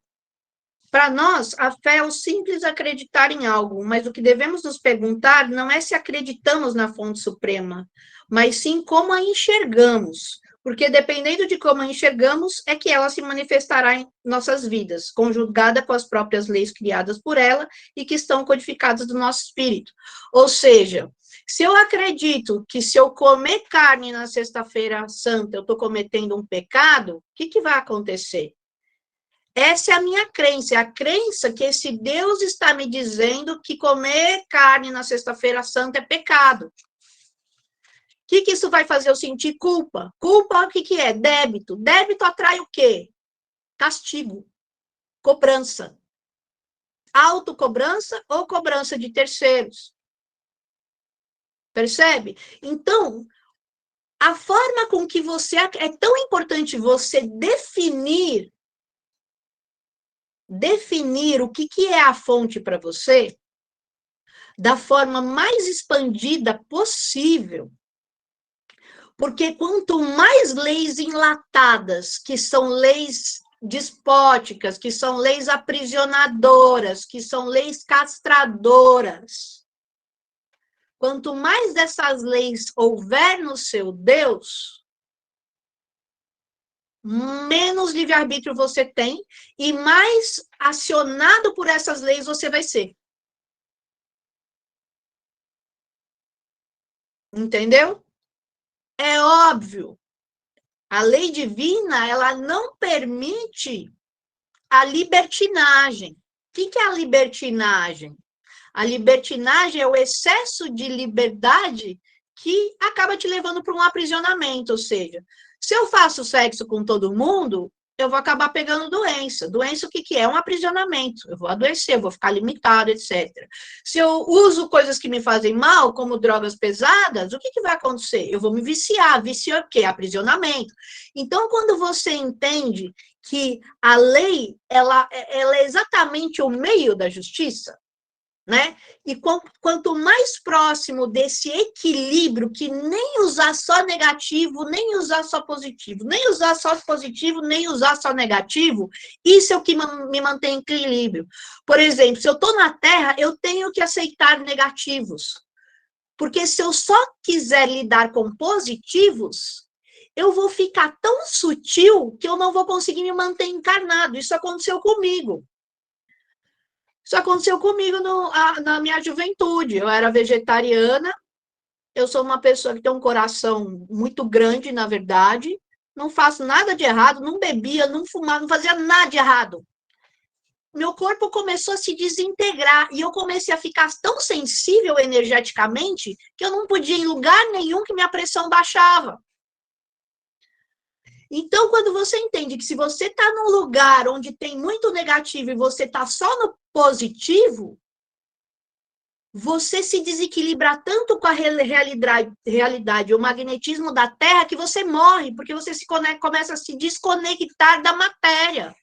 Para nós, a fé é o simples acreditar em algo, mas o que devemos nos perguntar não é se acreditamos na fonte suprema, mas sim como a enxergamos, porque dependendo de como a enxergamos, é que ela se manifestará em nossas vidas, conjugada com as próprias leis criadas por ela e que estão codificadas no nosso espírito. Ou seja, se eu acredito que se eu comer carne na sexta-feira santa, eu estou cometendo um pecado, o que vai acontecer? Essa é a minha crença, é a crença que esse Deus está me dizendo que comer carne na sexta-feira santa é pecado. O que isso vai fazer eu sentir culpa? Culpa, o que é? Débito. Débito atrai o quê? Castigo, cobrança. Autocobrança ou cobrança de terceiros. Percebe? Então, a forma com que você... É tão importante você definir o que é a fonte para você da forma mais expandida possível. Porque quanto mais leis enlatadas, que são leis despóticas, que são leis aprisionadoras, que são leis castradoras, quanto mais dessas leis houver no seu Deus, menos livre-arbítrio você tem e mais acionado por essas leis você vai ser. Entendeu? É óbvio. A lei divina, ela não permite a libertinagem. O que é a libertinagem? A libertinagem é o excesso de liberdade que acaba te levando para um aprisionamento. Ou seja, se eu faço sexo com todo mundo, eu vou acabar pegando doença. Doença, o que é? É um aprisionamento. Eu vou adoecer, eu vou ficar limitado, etc. Se eu uso coisas que me fazem mal, como drogas pesadas, o que vai acontecer? Eu vou me viciar. Viciar o quê? Aprisionamento. Então, quando você entende que a lei ela é exatamente o meio da justiça, né? E quanto mais próximo desse equilíbrio, que nem usar só negativo, nem usar só positivo, nem usar só positivo, nem usar só negativo, isso é o que me mantém em equilíbrio. Por exemplo, se eu estou na Terra, eu tenho que aceitar negativos. Porque se eu só quiser lidar com positivos, eu vou ficar tão sutil que eu não vou conseguir me manter encarnado. Isso aconteceu comigo. Isso aconteceu comigo na minha juventude. Eu era vegetariana eu sou uma pessoa que tem um coração muito grande, na verdade, não faço nada de errado, não bebia, não fumava, não fazia nada de errado. Meu corpo começou a se desintegrar e eu comecei a ficar tão sensível energeticamente que eu não podia ir em lugar nenhum que minha pressão baixava. Então, quando você entende que se você está num lugar onde tem muito negativo e você está só no positivo, você se desequilibra tanto com a realidade, o magnetismo da Terra, que você morre, porque você começa a se desconectar da matéria.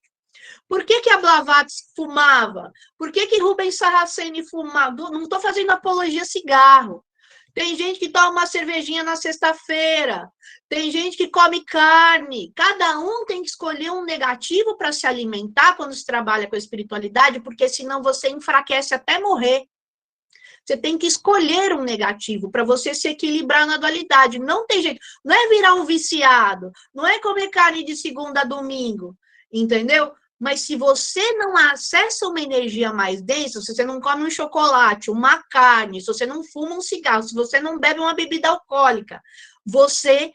Por que a Blavatsky fumava? Por que Rubens Saraceni fumava? Não estou fazendo apologia a cigarro. Tem gente que toma uma cervejinha na sexta-feira. Tem gente que come carne. Cada um tem que escolher um negativo para se alimentar quando se trabalha com a espiritualidade, porque senão você enfraquece até morrer. Você tem que escolher um negativo para você se equilibrar na dualidade. Não tem jeito. Não é virar um viciado. Não é comer carne de segunda a domingo. Entendeu? Mas se você não acessa uma energia mais densa, se você não come um chocolate, uma carne, se você não fuma um cigarro, se você não bebe uma bebida alcoólica, você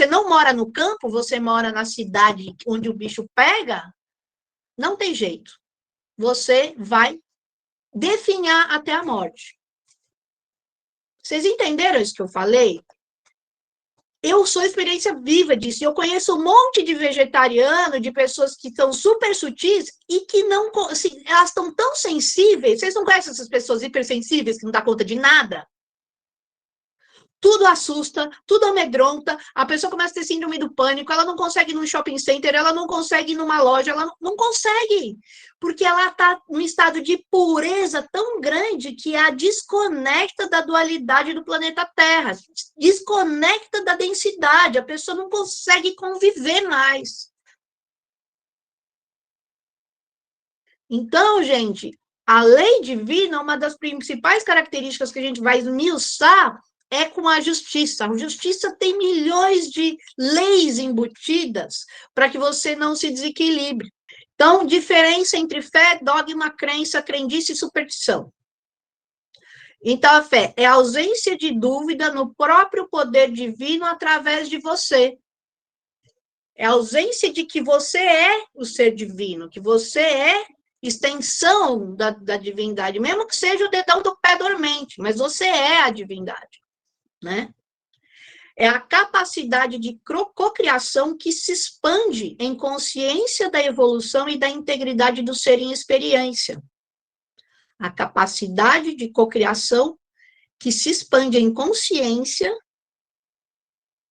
não mora no campo, você mora na cidade onde o bicho pega, não tem jeito. Você vai definhar até a morte. Vocês entenderam isso que eu falei? Eu sou experiência viva disso. Eu conheço um monte de vegetariano, de pessoas que são super sutis e que não... Assim, elas estão tão sensíveis. Vocês não conhecem essas pessoas hipersensíveis que não dá conta de nada? Tudo assusta, tudo amedronta, a pessoa começa a ter síndrome do pânico, ela não consegue ir num shopping center, ela não consegue ir numa loja, ela não consegue, porque ela está num estado de pureza tão grande que a desconecta da dualidade do planeta Terra, desconecta da densidade, a pessoa não consegue conviver mais. Então, gente, a lei divina, uma das principais características que a gente vai esmiuçar é com a justiça. A justiça tem milhões de leis embutidas para que você não se desequilibre. Então, diferença entre fé, dogma, crença, crendice e superstição. Então, a fé é a ausência de dúvida no próprio poder divino através de você. É a ausência de que você é o ser divino, que você é extensão da divindade, mesmo que seja o dedão do pé dormente, mas você é a divindade. Né? É a capacidade de cocriação que se expande em consciência da evolução e da integridade do ser em experiência. A capacidade de cocriação que se expande em consciência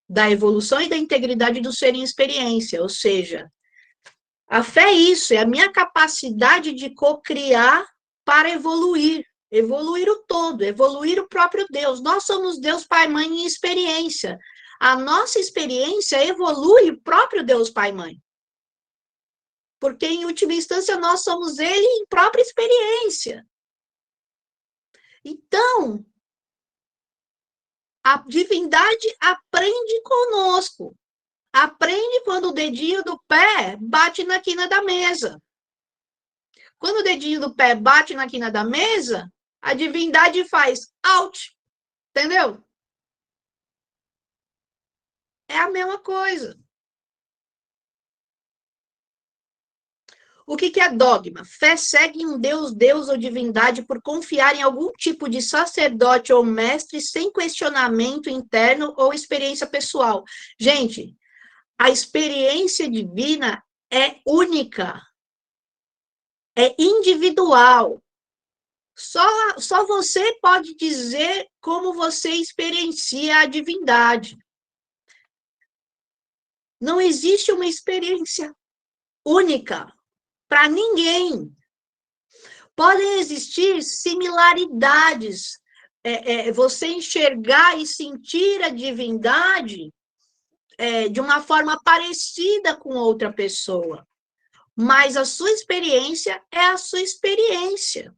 da evolução e da integridade do ser em experiência, ou seja, a fé é isso, é a minha capacidade de cocriar para evoluir o todo, evoluir o próprio Deus. Nós somos Deus Pai Mãe em experiência. A nossa experiência evolui o próprio Deus Pai Mãe. Porque, em última instância, nós somos Ele em própria experiência. Então, a divindade aprende conosco. Aprende quando o dedinho do pé bate na quina da mesa. Quando o dedinho do pé bate na quina da mesa, a divindade faz out, entendeu? É a mesma coisa. O que é dogma? Fé segue um Deus, Deus ou divindade por confiar em algum tipo de sacerdote ou mestre sem questionamento interno ou experiência pessoal. Gente, a experiência divina é única, é individual. Só você pode dizer como você experiencia a divindade. Não existe uma experiência única para ninguém. Podem existir similaridades. Você enxergar e sentir a divindade de uma forma parecida com outra pessoa. Mas a sua experiência é a sua experiência.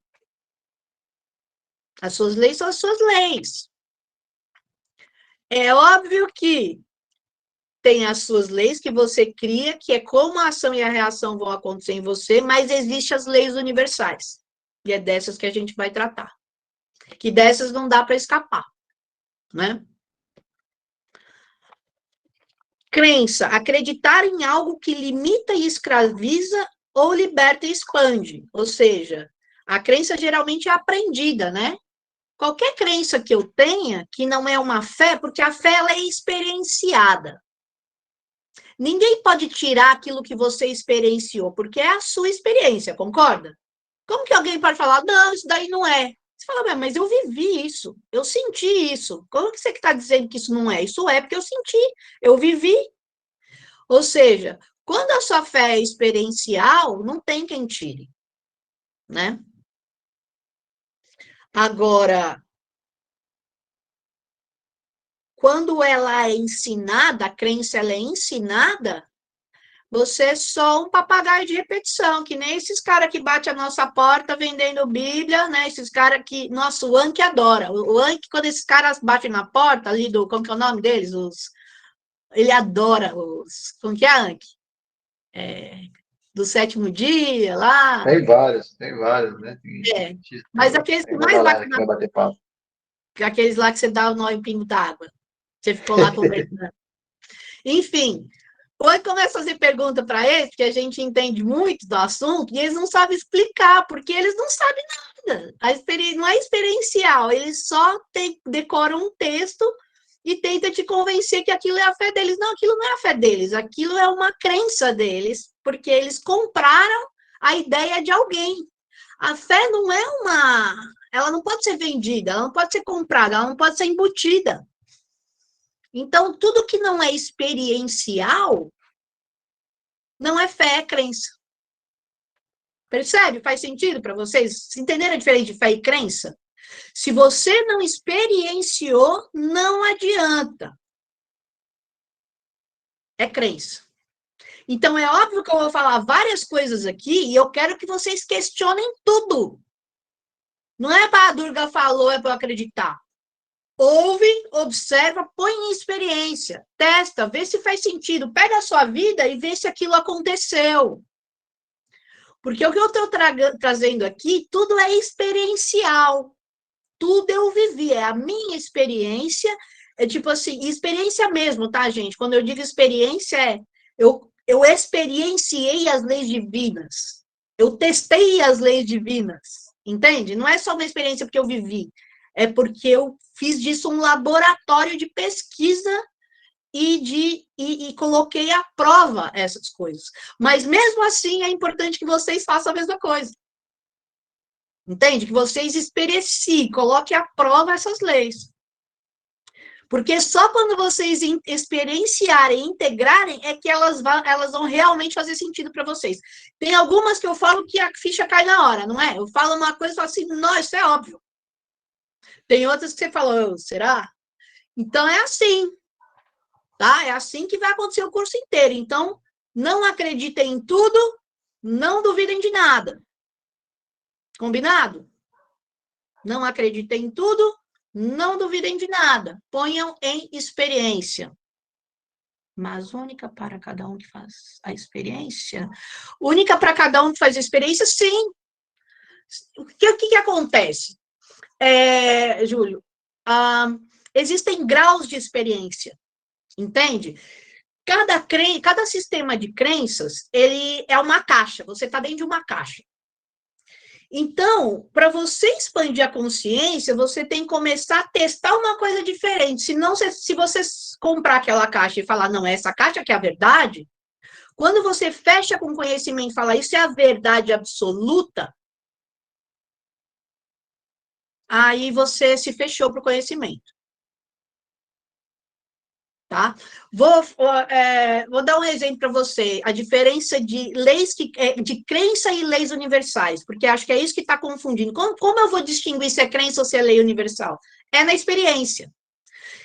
As suas leis são as suas leis. É óbvio que tem as suas leis que você cria, que é como a ação e a reação vão acontecer em você, mas existem as leis universais. E é dessas que a gente vai tratar. Que dessas não dá para escapar. né? Crença, acreditar em algo que limita e escraviza ou liberta e expande. Ou seja, a crença geralmente é aprendida, né? Qualquer crença que eu tenha, que não é uma fé, porque a fé ela é experienciada. Ninguém pode tirar aquilo que você experienciou, porque é a sua experiência, concorda? Como que alguém pode falar, não, isso daí não é? Você fala, mas eu vivi isso, eu senti isso. Como que você está dizendo que isso não é? Isso é porque eu senti, eu vivi. Ou seja, quando a sua fé é experiencial, não tem quem tire, né? Agora, quando ela é ensinada, a crença ela é ensinada, você é só um papagaio de repetição, que nem esses caras que batem a nossa porta vendendo Bíblia, né? Esses caras que. Nossa, o Anki adora. O Anki, quando esses caras batem na porta ali do. Como que é o nome deles? Ele adora os. Como que é, Anki? Do sétimo dia lá. Tem vários, né? É. Mas aqueles que tem uma mais galera batem que na vai bater papo. porta, aqueles lá que você dá o nó em pingo d'água. Você ficou lá conversando. Enfim, Oi começa a fazer pergunta para eles, porque a gente entende muito do assunto, e eles não sabem explicar, porque eles não sabem nada. Não é experiencial, eles só decoram um texto e tentam te convencer que aquilo é a fé deles. Não, aquilo não é a fé deles, aquilo é uma crença deles, porque eles compraram a ideia de alguém. A fé não é uma. Ela não pode ser vendida, ela não pode ser comprada, ela não pode ser embutida. Então, tudo que não é experiencial não é fé, é crença. Percebe? Faz sentido para vocês? Entenderam a diferença de fé e crença? Se você não experienciou, não adianta. É crença. Então, é óbvio que eu vou falar várias coisas aqui e eu quero que vocês questionem tudo. Não é para a Durga falou, é para eu acreditar. Ouve, observa, põe em experiência, testa, vê se faz sentido, pega a sua vida e vê se aquilo aconteceu. Porque o que eu estou trazendo aqui, tudo é experiencial. Tudo eu vivi, é a minha experiência, é tipo assim, experiência mesmo, tá, gente? Quando eu digo experiência, eu experienciei as leis divinas. Eu testei as leis divinas, entende? Não é só uma experiência porque eu vivi, é porque eu fiz disso um laboratório de pesquisa e coloquei à prova essas coisas. Mas mesmo assim é importante que vocês façam a mesma coisa. Entende? Que vocês experienciem, coloquem à prova essas leis. Porque só quando vocês experienciarem, integrarem, é que elas vão realmente fazer sentido para vocês. Tem algumas que eu falo que a ficha cai na hora, não é? Eu falo uma coisa e falo assim, não, isso é óbvio. Tem outras que você fala, será? Então é assim, tá? É assim que vai acontecer o curso inteiro. Então, não acreditem em tudo, não duvidem de nada. Combinado? Não acreditem em tudo, não duvidem de nada. Ponham em experiência. Mas única para cada um que faz a experiência? Única para cada um que faz a experiência, sim. O que acontece? Júlio, existem graus de experiência, entende? Cada sistema de crenças, ele é uma caixa, você está dentro de uma caixa. Então, para você expandir a consciência, você tem que começar a testar uma coisa diferente. Senão, se você comprar aquela caixa e falar, não, essa caixa que é a verdade, quando você fecha com conhecimento e fala, isso é a verdade absoluta, aí você se fechou para o conhecimento. Tá? Vou dar um exemplo para você, a diferença de leis de crença e leis universais, porque acho que é isso que está confundindo. Como eu vou distinguir se é crença ou se é lei universal? É na experiência.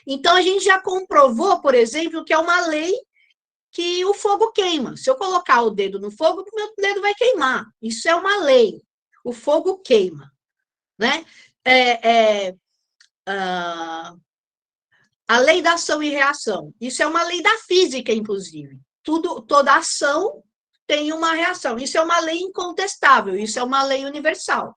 Então, a gente já comprovou, por exemplo, que é uma lei que o fogo queima. Se eu colocar o dedo no fogo, o meu dedo vai queimar. Isso é uma lei. O fogo queima. Né? A lei da ação e reação. Isso é uma lei da física, inclusive. Toda ação tem uma reação. Isso é uma lei incontestável, isso é uma lei universal.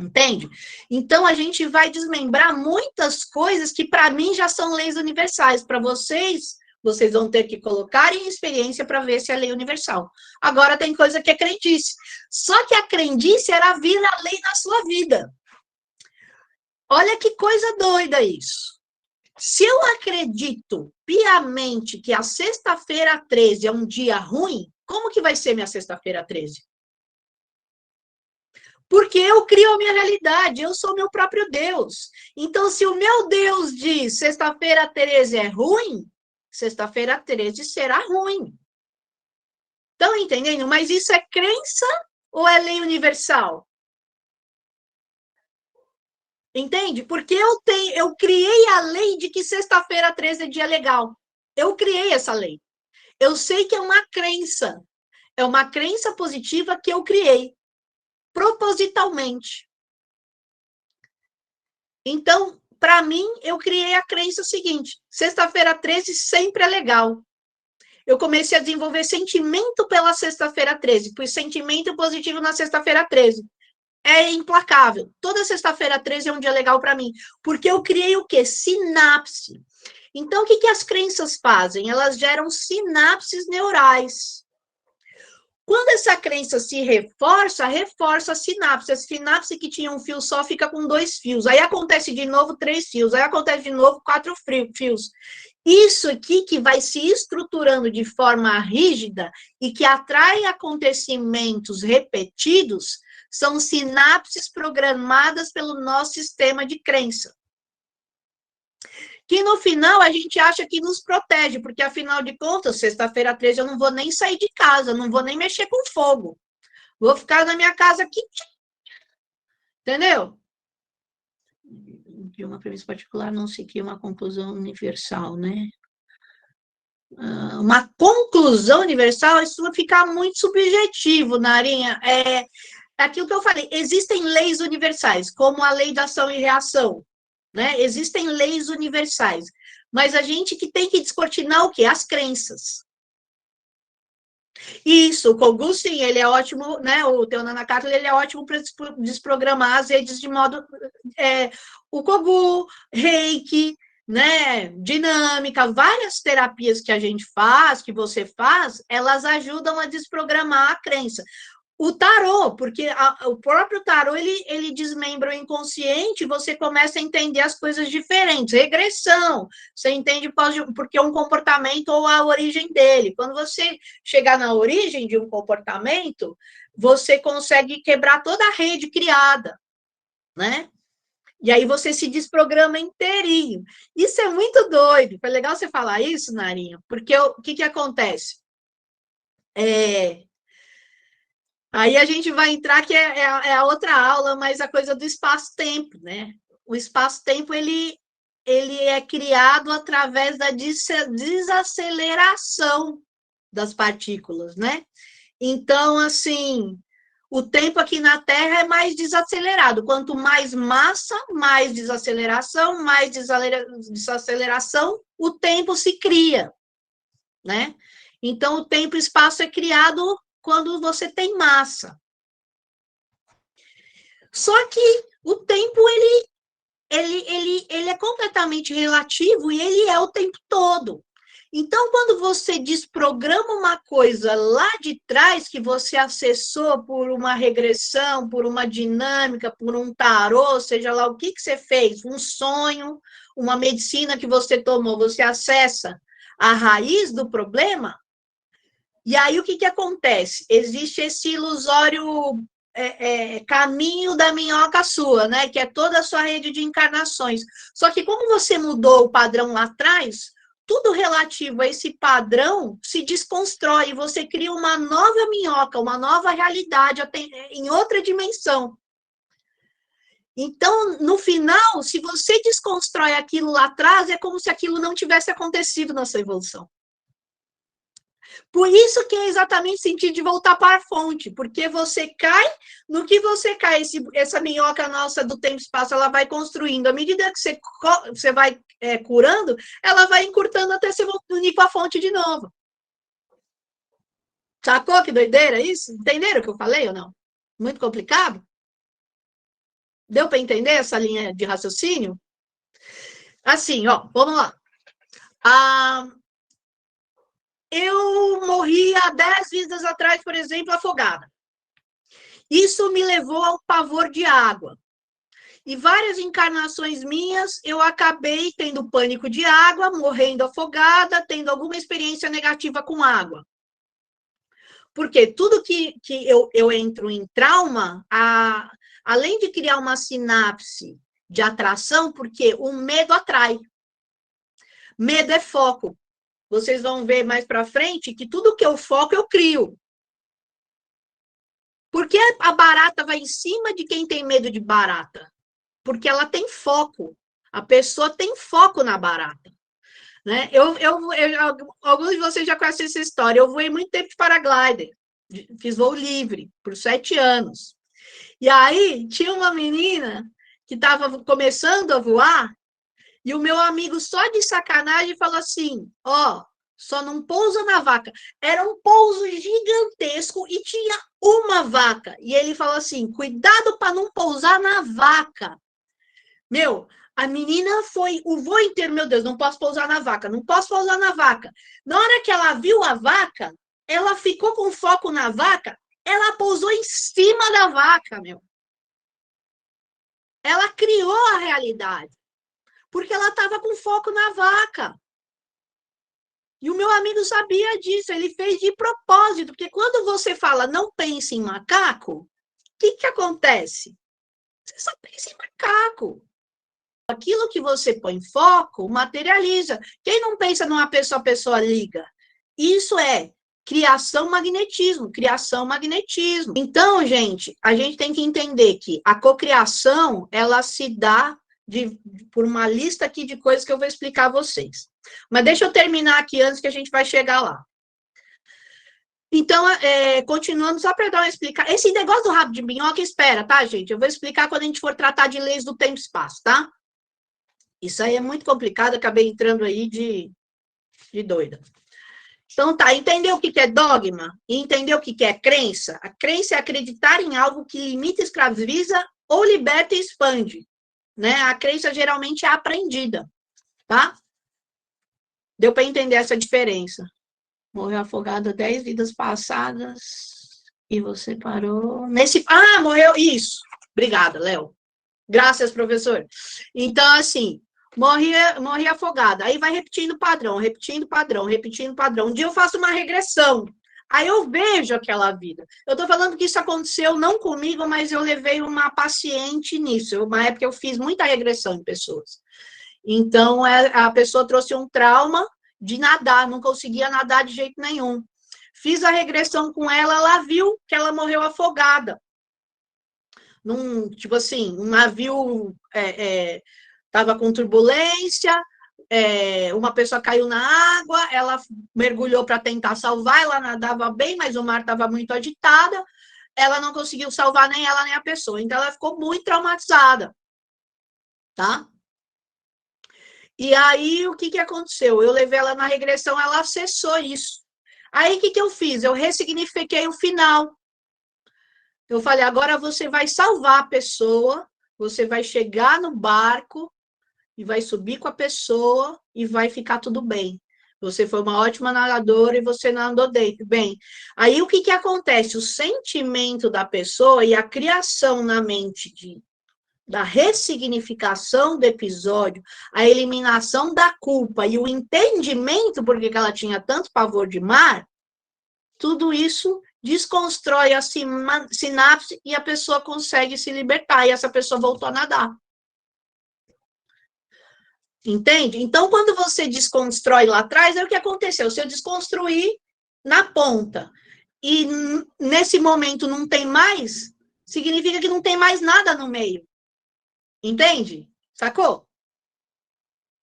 Entende? Então, a gente vai desmembrar muitas coisas que, para mim, já são leis universais. Para vocês, vocês vão ter que colocar em experiência para ver se é lei universal. Agora, tem coisa que é crendice. Só que a crendice era vir a lei na sua vida. Olha que coisa doida isso. Se eu acredito piamente que a sexta-feira 13 é um dia ruim, como que vai ser minha sexta-feira 13? Porque eu crio a minha realidade, eu sou meu próprio Deus. Então, se o meu Deus diz sexta-feira 13 é ruim, sexta-feira 13 será ruim. Estão entendendo? Mas isso é crença ou é lei universal? Entende? Porque eu criei a lei de que sexta-feira 13 é dia legal. Eu criei essa lei. Eu sei que é uma crença positiva que eu criei, propositalmente. Então, para mim, eu criei a crença seguinte: sexta-feira 13 sempre é legal. Eu comecei a desenvolver sentimento pela sexta-feira 13, pois sentimento positivo na sexta-feira 13. É implacável. Toda sexta-feira 13 é um dia legal para mim, porque eu criei o quê? Sinapse. Então, o que as crenças fazem? Elas geram sinapses neurais. Quando essa crença se reforça, reforça a sinapse. A sinapse que tinha um fio só fica com 2 fios. Aí acontece de novo 3 fios. Aí acontece de novo 4 fios. Isso aqui que vai se estruturando de forma rígida e que atrai acontecimentos repetidos são sinapses programadas pelo nosso sistema de crença. Que no final a gente acha que nos protege, porque afinal de contas, sexta-feira 13 eu não vou nem sair de casa, não vou nem mexer com fogo. Vou ficar na minha casa aqui. Entendeu? De uma premissa particular não se cria uma conclusão universal, né? Uma conclusão universal, isso vai ficar muito subjetivo, Narinha. É aquilo que eu falei, existem leis universais, como a lei da ação e reação, né? Existem leis universais, mas a gente que tem que descortinar o quê? As crenças. Isso, o Kogu, sim, ele é ótimo, né? O Teonana Carter, ele é ótimo para desprogramar as redes de modo... o Kogu, Reiki, né? Dinâmica, várias terapias que a gente faz, que você faz, elas ajudam a desprogramar a crença. O tarô, porque o próprio tarô, ele desmembra o inconsciente, você começa a entender as coisas diferentes. Regressão, você entende porque é um comportamento ou a origem dele. Quando você chegar na origem de um comportamento, você consegue quebrar toda a rede criada, né? E aí você se desprograma inteirinho. Isso é muito doido. Foi legal você falar isso, Narinha, porque o que acontece? Aí a gente vai entrar, que é a outra aula, mas a coisa do espaço-tempo, né? O espaço-tempo, ele é criado através da desaceleração das partículas, né? Então, assim, o tempo aqui na Terra é mais desacelerado. Quanto mais massa, mais desaceleração, o tempo se cria, né? Então, o tempo e o espaço é criado quando você tem massa. Só que o tempo, ele é completamente relativo e ele é o tempo todo. Então, quando você desprograma uma coisa lá de trás, que você acessou por uma regressão, por uma dinâmica, por um tarô, seja lá o que você fez, um sonho, uma medicina que você tomou, você acessa a raiz do problema, e aí o que acontece? Existe esse ilusório caminho da minhoca sua, né? Que é toda a sua rede de encarnações. Só que como você mudou o padrão lá atrás, tudo relativo a esse padrão se desconstrói e você cria uma nova minhoca, uma nova realidade em outra dimensão. Então, no final, se você desconstrói aquilo lá atrás, é como se aquilo não tivesse acontecido na sua evolução. Por isso que é exatamente o sentido de voltar para a fonte, porque você cai, no que você cai, essa minhoca nossa do tempo e espaço, ela vai construindo, à medida que você vai curando, ela vai encurtando até você unir com a fonte de novo. Sacou que doideira isso? Entenderam o que eu falei ou não? Muito complicado? Deu para entender essa linha de raciocínio? Assim, ó, vamos lá. Eu morri há 10 vidas atrás, por exemplo, afogada. Isso me levou ao pavor de água. E várias encarnações minhas, eu acabei tendo pânico de água, morrendo afogada, tendo alguma experiência negativa com água. Porque tudo que eu entro em trauma, além de criar uma sinapse de atração, porque o medo atrai. Medo é foco. Vocês vão ver mais para frente que tudo que eu foco, eu crio. Por que a barata vai em cima de quem tem medo de barata? Porque ela tem foco. A pessoa tem foco na barata. Né? Alguns de vocês já conhecem essa história. Eu voei muito tempo de paraglider. Fiz voo livre por 7 anos. E aí, tinha uma menina que estava começando a voar e o meu amigo, só de sacanagem, falou assim, ó, só não pousa na vaca. Era um pouso gigantesco e tinha uma vaca. E ele falou assim, cuidado para não pousar na vaca. Meu, a menina foi o voo inteiro, meu Deus, não posso pousar na vaca, não posso pousar na vaca. Na hora que ela viu a vaca, ela ficou com foco na vaca, ela pousou em cima da vaca, meu. Ela criou a realidade, porque ela estava com foco na vaca. E o meu amigo sabia disso, ele fez de propósito, porque quando você fala não pense em macaco, o que acontece? Você só pensa em macaco. Aquilo que você põe foco, materializa. Quem não pensa numa pessoa, a pessoa liga. Isso é criação, magnetismo, criação, magnetismo. Então, gente, a gente tem que entender que a cocriação, ela se dá por uma lista aqui de coisas que eu vou explicar a vocês. Mas deixa eu terminar aqui antes que a gente vai chegar lá. Então, continuando, só para dar uma explicação. Esse negócio do rabo de minhoca, espera, tá, gente? Eu vou explicar quando a gente for tratar de leis do tempo e espaço, tá? Isso aí é muito complicado, acabei entrando aí de doida. Então, tá, entendeu o que é dogma? E entendeu o que é crença? A crença é acreditar em algo que limita, escraviza ou liberta e expande. Né? A crença geralmente é aprendida, tá? Deu para entender essa diferença. Morreu afogada 10 vidas passadas e você parou nesse... Ah, morreu... Isso. Obrigada, Léo. Graças, professor. Então, assim, morri afogada. Aí vai repetindo padrão, repetindo padrão, repetindo padrão. Um dia eu faço uma regressão. Aí eu vejo aquela vida. Eu estou falando que isso aconteceu não comigo, mas eu levei uma paciente nisso. Uma época eu fiz muita regressão em pessoas. Então, a pessoa trouxe um trauma de nadar, não conseguia nadar de jeito nenhum. Fiz a regressão com ela, ela viu que ela morreu afogada. Tipo assim, um navio estava com turbulência, uma pessoa caiu na água, ela mergulhou para tentar salvar, ela nadava bem, mas o mar estava muito agitado, ela não conseguiu salvar nem ela nem a pessoa, então ela ficou muito traumatizada, tá? E aí, o que aconteceu? Eu levei ela na regressão, ela acessou isso. Aí, o que eu fiz? Eu ressignifiquei o final. Eu falei, agora você vai salvar a pessoa, você vai chegar no barco e vai subir com a pessoa e vai ficar tudo bem. Você foi uma ótima nadadora e você nadou bem. Aí, o que acontece? O sentimento da pessoa e a criação na mente da ressignificação do episódio, a eliminação da culpa e o entendimento porque que ela tinha tanto pavor de mar, tudo isso desconstrói a sinapse e a pessoa consegue se libertar, e essa pessoa voltou a nadar. Entende? Então, quando você desconstrói lá atrás, é o que aconteceu. Se eu desconstruir na ponta e nesse momento não tem mais, significa que não tem mais nada no meio. Entende? Sacou?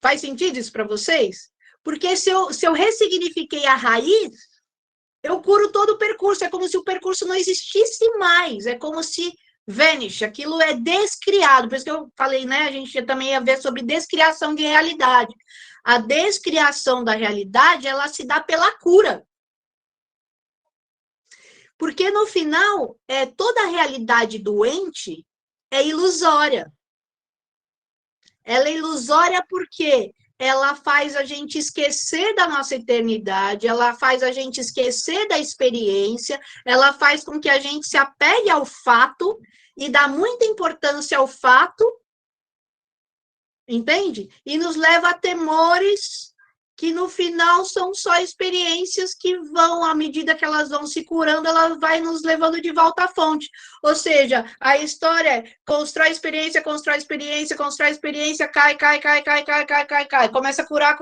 Faz sentido isso para vocês? Porque se eu ressignifiquei a raiz, eu curo todo o percurso. É como se o percurso não existisse mais. É como se vanish. Aquilo é descriado. Por isso que eu falei, né? A gente também ia ver sobre descriação de realidade. A descriação da realidade, ela se dá pela cura. Porque no final, toda a realidade doente é ilusória. Ela é ilusória porque ela faz a gente esquecer da nossa eternidade, ela faz a gente esquecer da experiência, ela faz com que a gente se apegue ao fato e dá muita importância ao fato, entende? E nos leva a temores que no final são só experiências que vão, à medida que elas vão se curando, ela vai nos levando de volta à fonte. Ou seja, a história é constrói experiência, cai, começa a curar,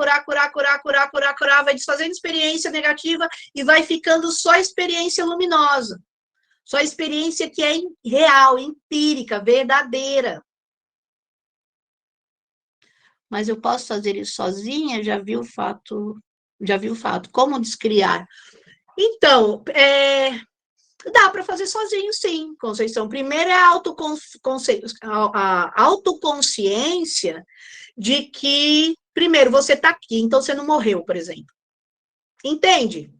vai desfazendo experiência negativa e vai ficando só experiência luminosa. Só experiência que é real, empírica, verdadeira. Mas eu posso fazer isso sozinha? Já vi o fato. Como descriar? Então, dá para fazer sozinho, sim, Conceição. Primeiro é a autoconsciência de que, primeiro, você está aqui, então você não morreu, por exemplo. Entende?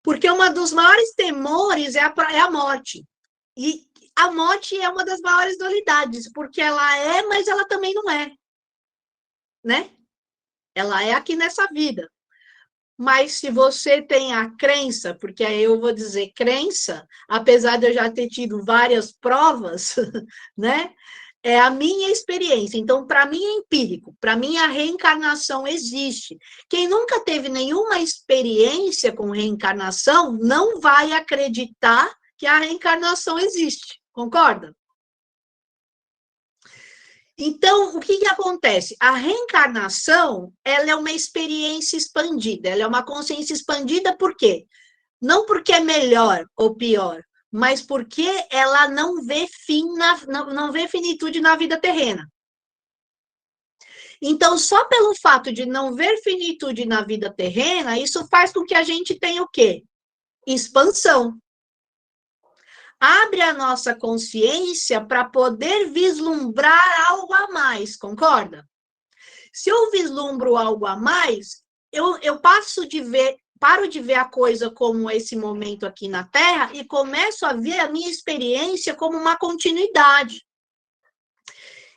Porque um dos maiores temores é a morte. E a morte é uma das maiores dualidades, porque ela é, mas ela também não é. Né? Ela é aqui nessa vida. Mas se você tem a crença, porque aí eu vou dizer crença, apesar de eu já ter tido várias provas, né? É a minha experiência. Então, para mim é empírico. Para mim, a reencarnação existe. Quem nunca teve nenhuma experiência com reencarnação não vai acreditar que a reencarnação existe. Concorda? Então, o que acontece? A reencarnação, ela é uma experiência expandida, ela é uma consciência expandida por quê? Não porque é melhor ou pior, mas porque ela não vê não vê finitude na vida terrena. Então, só pelo fato de não ver finitude na vida terrena, isso faz com que a gente tenha o quê? Expansão. Abre a nossa consciência para poder vislumbrar algo a mais, concorda? Se eu vislumbro algo a mais, eu paro de ver a coisa como esse momento aqui na Terra e começo a ver a minha experiência como uma continuidade.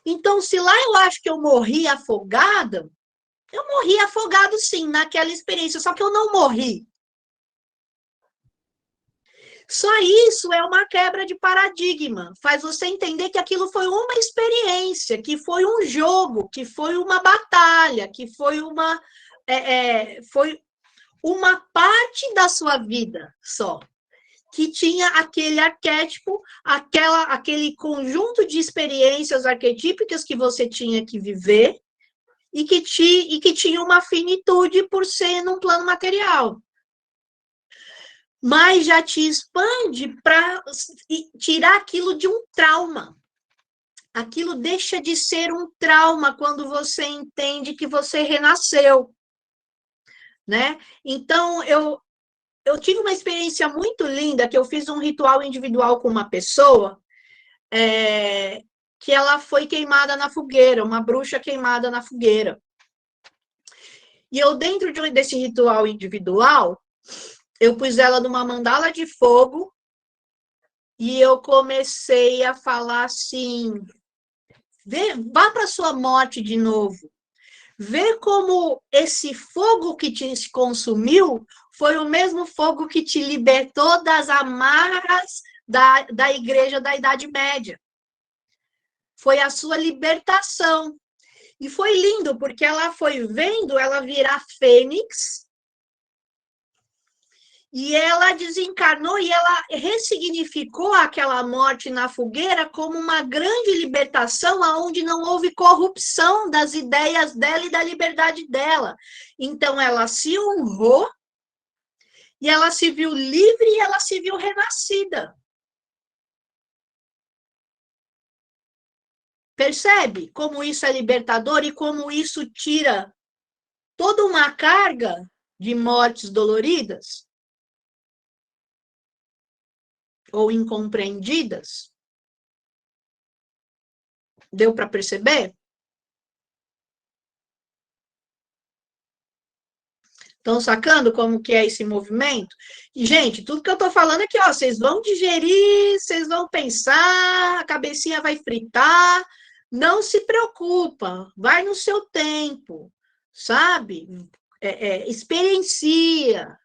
Então, se lá eu acho que eu morri afogada, eu morri afogado sim, naquela experiência, só que eu não morri. Só isso é uma quebra de paradigma. Faz você entender que aquilo foi uma experiência, que foi um jogo, que foi uma batalha, que foi foi uma parte da sua vida só. Que tinha aquele arquétipo, aquele conjunto de experiências arquetípicas que você tinha que viver e que tinha uma finitude por ser num plano material. Mas já te expande para tirar aquilo de um trauma. Aquilo deixa de ser um trauma quando você entende que você renasceu, né? Então, eu tive uma experiência muito linda, que eu fiz um ritual individual com uma pessoa, que ela foi queimada na fogueira, uma bruxa queimada na fogueira. E eu, dentro desse ritual individual, eu pus ela numa mandala de fogo e eu comecei a falar assim, vá para sua morte de novo. Vê como esse fogo que te consumiu foi o mesmo fogo que te libertou das amarras da igreja da Idade Média. Foi a sua libertação. E foi lindo, porque ela foi vendo ela virar fênix, e ela desencarnou e ela ressignificou aquela morte na fogueira como uma grande libertação, onde não houve corrupção das ideias dela e da liberdade dela. Então, ela se honrou, e ela se viu livre e ela se viu renascida. Percebe como isso é libertador e como isso tira toda uma carga de mortes doloridas ou incompreendidas? Deu para perceber? Estão sacando como que é esse movimento? E, gente, tudo que eu estou falando aqui, ó, vocês vão digerir, vocês vão pensar, a cabecinha vai fritar, não se preocupa, vai no seu tempo, sabe? Experiencia,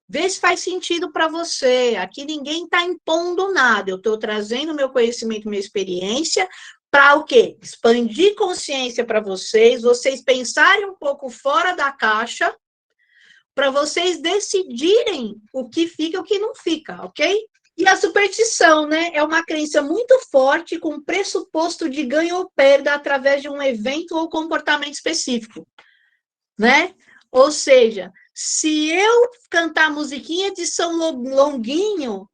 vê se faz sentido para você. Aqui ninguém está impondo nada, eu estou trazendo meu conhecimento, minha experiência, para o quê? Expandir consciência para vocês pensarem um pouco fora da caixa, para vocês decidirem o que fica e o que não fica, ok? E a superstição, né? É uma crença muito forte com pressuposto de ganho ou perda através de um evento ou comportamento específico, né? Ou seja, se eu cantar a musiquinha de São Longuinho,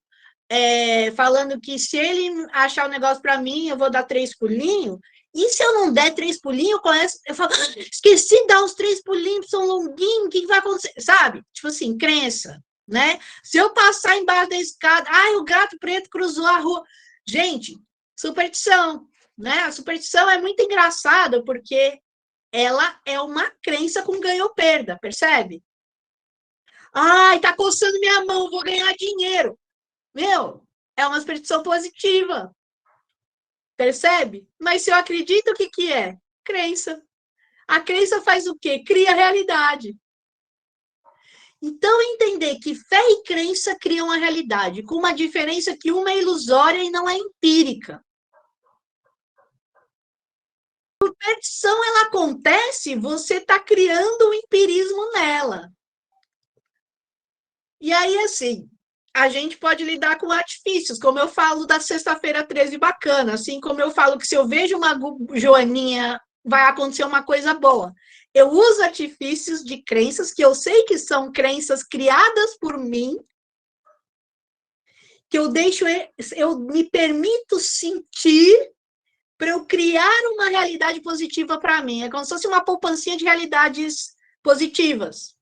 falando que se ele achar o negócio para mim, eu vou dar 3 pulinhos, e se eu não der 3 pulinhos, eu falo, esqueci de dar os 3 pulinhos, são longuinhos, o que vai acontecer? Sabe? Tipo assim, crença, né? Se eu passar embaixo da escada, o gato preto cruzou a rua. Gente, superstição, né? A superstição é muito engraçada, porque ela é uma crença com ganho ou perda, percebe? Ai, tá coçando minha mão, vou ganhar dinheiro. Meu, é uma superstição positiva. Percebe? Mas se eu acredito, o que que é? Crença. A crença faz o quê? Cria realidade. Então, entender que fé e crença criam a realidade, com uma diferença que uma é ilusória e não é empírica. A superstição, ela acontece, você está criando um empirismo nela. E aí, assim, a gente pode lidar com artifícios, como eu falo da sexta-feira 13 bacana, assim como eu falo que se eu vejo uma joaninha, vai acontecer uma coisa boa. Eu uso artifícios de crenças que eu sei que são crenças criadas por mim, que eu me permito sentir para eu criar uma realidade positiva para mim. É como se fosse uma poupancinha de realidades positivas.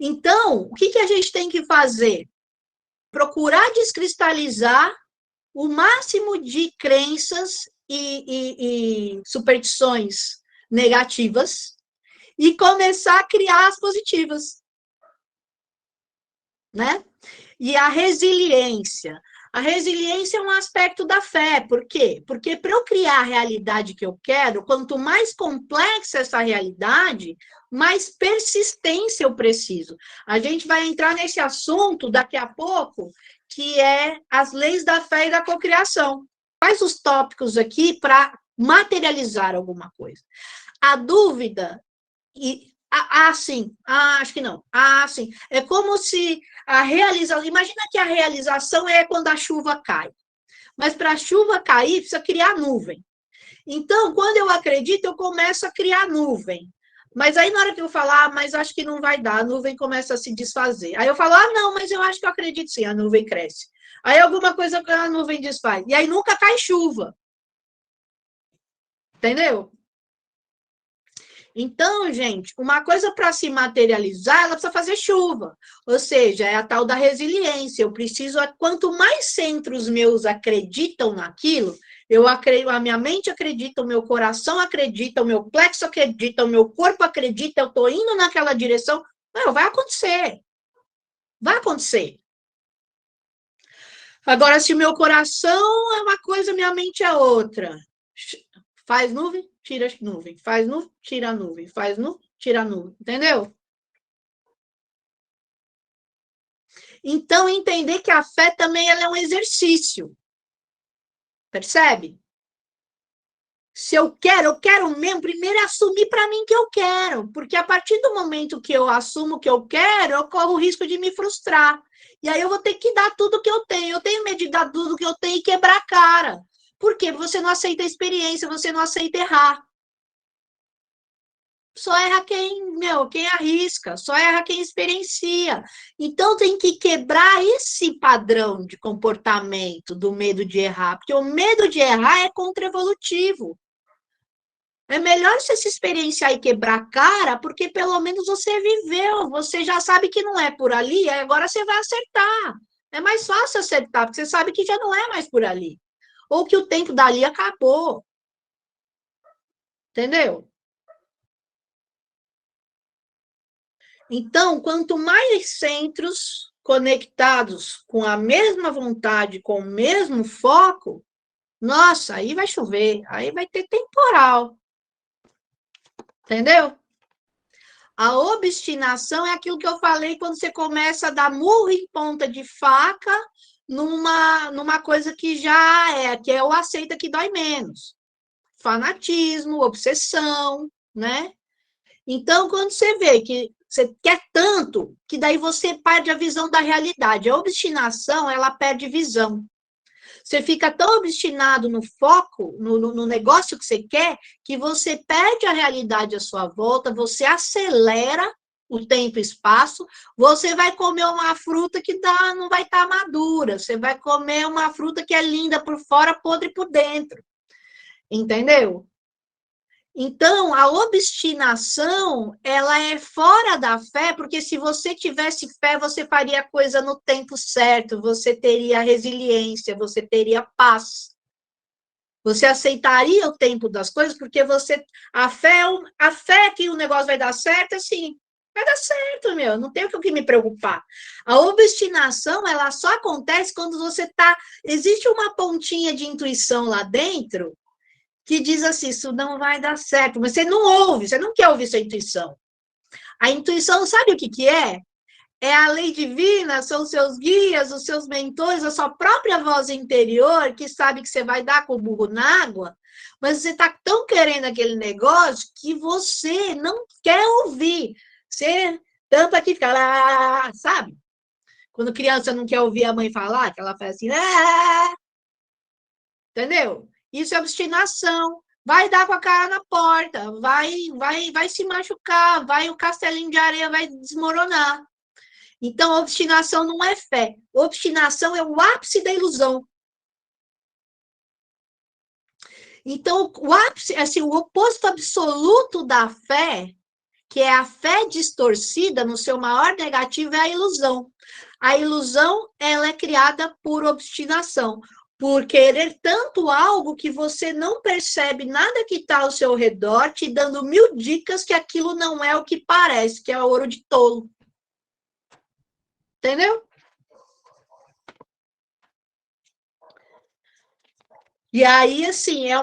Então, o que a gente tem que fazer? Procurar descristalizar o máximo de crenças e superstições negativas e começar a criar as positivas, né? E a resiliência. A resiliência é um aspecto da fé. Por quê? Porque para eu criar a realidade que eu quero, quanto mais complexa essa realidade, mais persistência eu preciso. A gente vai entrar nesse assunto daqui a pouco, que é as leis da fé e da cocriação. Quais os tópicos aqui para materializar alguma coisa? A dúvida sim. Acho que não. Sim. É como se a realização... Imagina que a realização é quando a chuva cai. Mas para a chuva cair, precisa criar nuvem. Então, quando eu acredito, eu começo a criar nuvem. Mas aí, na hora que eu falar, mas acho que não vai dar, a nuvem começa a se desfazer. Aí eu falo, não, mas eu acho que eu acredito sim, a nuvem cresce. Aí alguma coisa a nuvem desfaz. E aí nunca cai chuva. Entendeu? Então, gente, uma coisa para se materializar, ela precisa fazer chuva. Ou seja, é a tal da resiliência. Eu preciso, quanto mais centros meus acreditam naquilo, a minha mente acredita, o meu coração acredita, o meu plexo acredita, o meu corpo acredita, eu estou indo naquela direção. Não, vai acontecer. Vai acontecer. Agora, se o meu coração é uma coisa, minha mente é outra. Faz nuvem, tira nuvem. Faz nuvem, tira nuvem. Faz nuvem, tira nuvem. Entendeu? Então, entender que a fé também ela é um exercício. Percebe? Se eu quero mesmo, primeiro assumir para mim que eu quero. Porque a partir do momento que eu assumo que eu quero, eu corro o risco de me frustrar. E aí eu vou ter que dar tudo que eu tenho. Eu tenho medo de dar tudo que eu tenho e quebrar a cara. Por quê? Você não aceita a experiência, você não aceita errar. Só erra quem arrisca, só erra quem experiencia. Então tem que quebrar esse padrão de comportamento do medo de errar, porque o medo de errar é contra-evolutivo. É melhor você se experienciar e quebrar a cara, porque pelo menos você viveu, você já sabe que não é por ali, agora você vai acertar. É mais fácil acertar, porque você sabe que já não é mais por ali. Ou que o tempo dali acabou. Entendeu? Então, quanto mais centros conectados com a mesma vontade, com o mesmo foco, nossa, aí vai chover, aí vai ter temporal. Entendeu? A obstinação é aquilo que eu falei quando você começa a dar murro em ponta de faca numa coisa que já que é o aceita que dói menos. Fanatismo, obsessão, né? Então, quando você vê que você quer tanto, que daí você perde a visão da realidade. A obstinação, ela perde visão. Você fica tão obstinado no foco, no negócio que você quer, que você perde a realidade à sua volta, você acelera o tempo e espaço, você vai comer uma fruta que não vai estar madura, você vai comer uma fruta que é linda por fora, podre por dentro. Entendeu? Então, a obstinação, ela é fora da fé, porque se você tivesse fé, você faria a coisa no tempo certo, você teria resiliência, você teria paz. Você aceitaria o tempo das coisas, porque a fé que o negócio vai dar certo, assim, vai dar certo, meu, não tem o que me preocupar. A obstinação, ela só acontece quando existe uma pontinha de intuição lá dentro, que diz assim, isso não vai dar certo, mas você não ouve, você não quer ouvir sua intuição. A intuição, sabe o que é? É a lei divina, são os seus guias, os seus mentores, a sua própria voz interior, que sabe que você vai dar com o burro na água, mas você está tão querendo aquele negócio que você não quer ouvir. Você tampa aqui e fica lá, sabe? Quando criança não quer ouvir a mãe falar, que ela faz assim, entendeu? Isso é obstinação. Vai dar com a cara na porta, vai se machucar, o castelinho de areia vai desmoronar. Então, obstinação não é fé. Obstinação é o ápice da ilusão. Então, o ápice, assim, o oposto absoluto da fé, que é a fé distorcida no seu maior negativo, é a ilusão. A ilusão, ela é criada por obstinação, por querer tanto algo que você não percebe nada que está ao seu redor, te dando 1000 dicas que aquilo não é o que parece, que é ouro de tolo. Entendeu? E aí, assim, é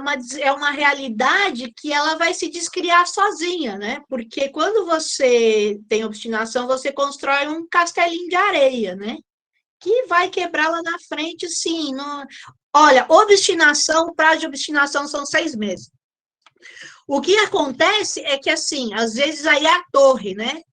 uma realidade que ela vai se descriar sozinha, né? Porque quando você tem obstinação, você constrói um castelinho de areia, né? Que vai quebrar lá na frente, sim. Não... Olha, obstinação, o prazo de obstinação são 6 meses. O que acontece é que, assim, às vezes aí é a torre, né?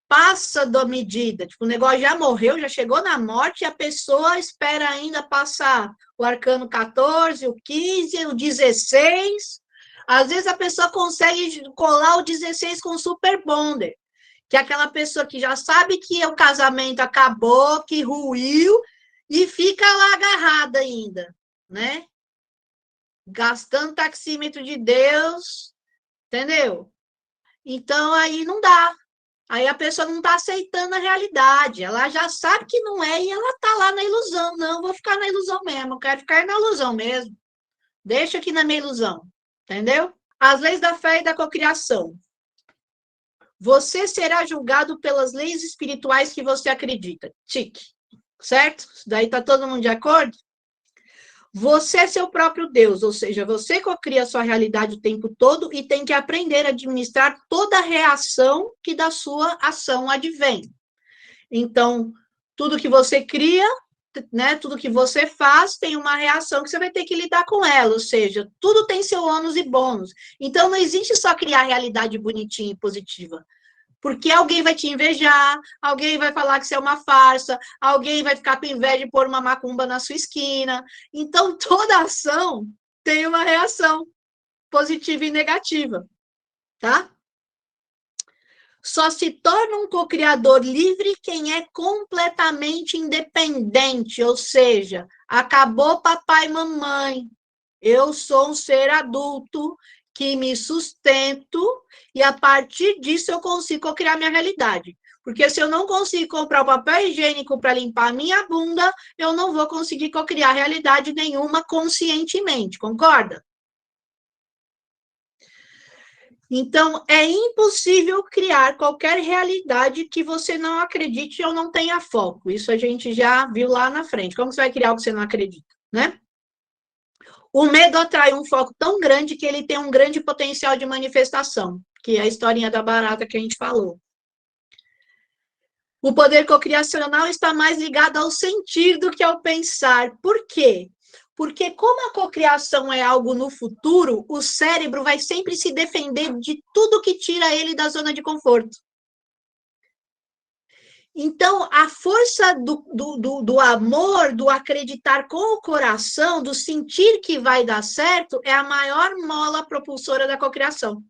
Passa da medida, tipo, o negócio já morreu, já chegou na morte, e a pessoa espera ainda passar o arcano 14, o 15, o 16. Às vezes a pessoa consegue colar o 16 com super bonder, que é aquela pessoa que já sabe que o casamento acabou, que ruiu, e fica lá agarrada ainda, né? Gastando taxímetro de Deus, entendeu? Então aí não dá. Aí a pessoa não está aceitando a realidade, ela já sabe que não é e ela está lá na ilusão. Não, vou ficar na ilusão mesmo, eu quero ficar na ilusão mesmo. Deixa aqui na minha ilusão, entendeu? As leis da fé e da cocriação. Você será julgado pelas leis espirituais que você acredita. Tique. Certo? Daí está todo mundo de acordo? Você é seu próprio Deus, ou seja, você cocria a sua realidade o tempo todo e tem que aprender a administrar toda a reação que da sua ação advém. Então, tudo que você cria, né, tudo que você faz, tem uma reação que você vai ter que lidar com ela, ou seja, tudo tem seu ônus e bônus. Então, não existe só criar realidade bonitinha e positiva. Porque alguém vai te invejar, alguém vai falar que você é uma farsa, alguém vai ficar com inveja de pôr uma macumba na sua esquina. Então, toda ação tem uma reação positiva e negativa, tá? Só se torna um co-criador livre quem é completamente independente, ou seja, acabou papai e mamãe. Eu sou um ser adulto que me sustento e a partir disso eu consigo criar minha realidade. Porque se eu não consigo comprar o papel higiênico para limpar a minha bunda, eu não vou conseguir criar realidade nenhuma conscientemente, concorda? Então, é impossível criar qualquer realidade que você não acredite ou não tenha foco. Isso a gente já viu lá na frente. Como você vai criar o que você não acredita, né? O medo atrai um foco tão grande que ele tem um grande potencial de manifestação, que é a historinha da barata que a gente falou. O poder cocriacional está mais ligado ao sentir do que ao pensar. Por quê? Porque como a cocriação é algo no futuro, o cérebro vai sempre se defender de tudo que tira ele da zona de conforto. Então, a força do amor, do acreditar com o coração, do sentir que vai dar certo, é a maior mola propulsora da cocriação.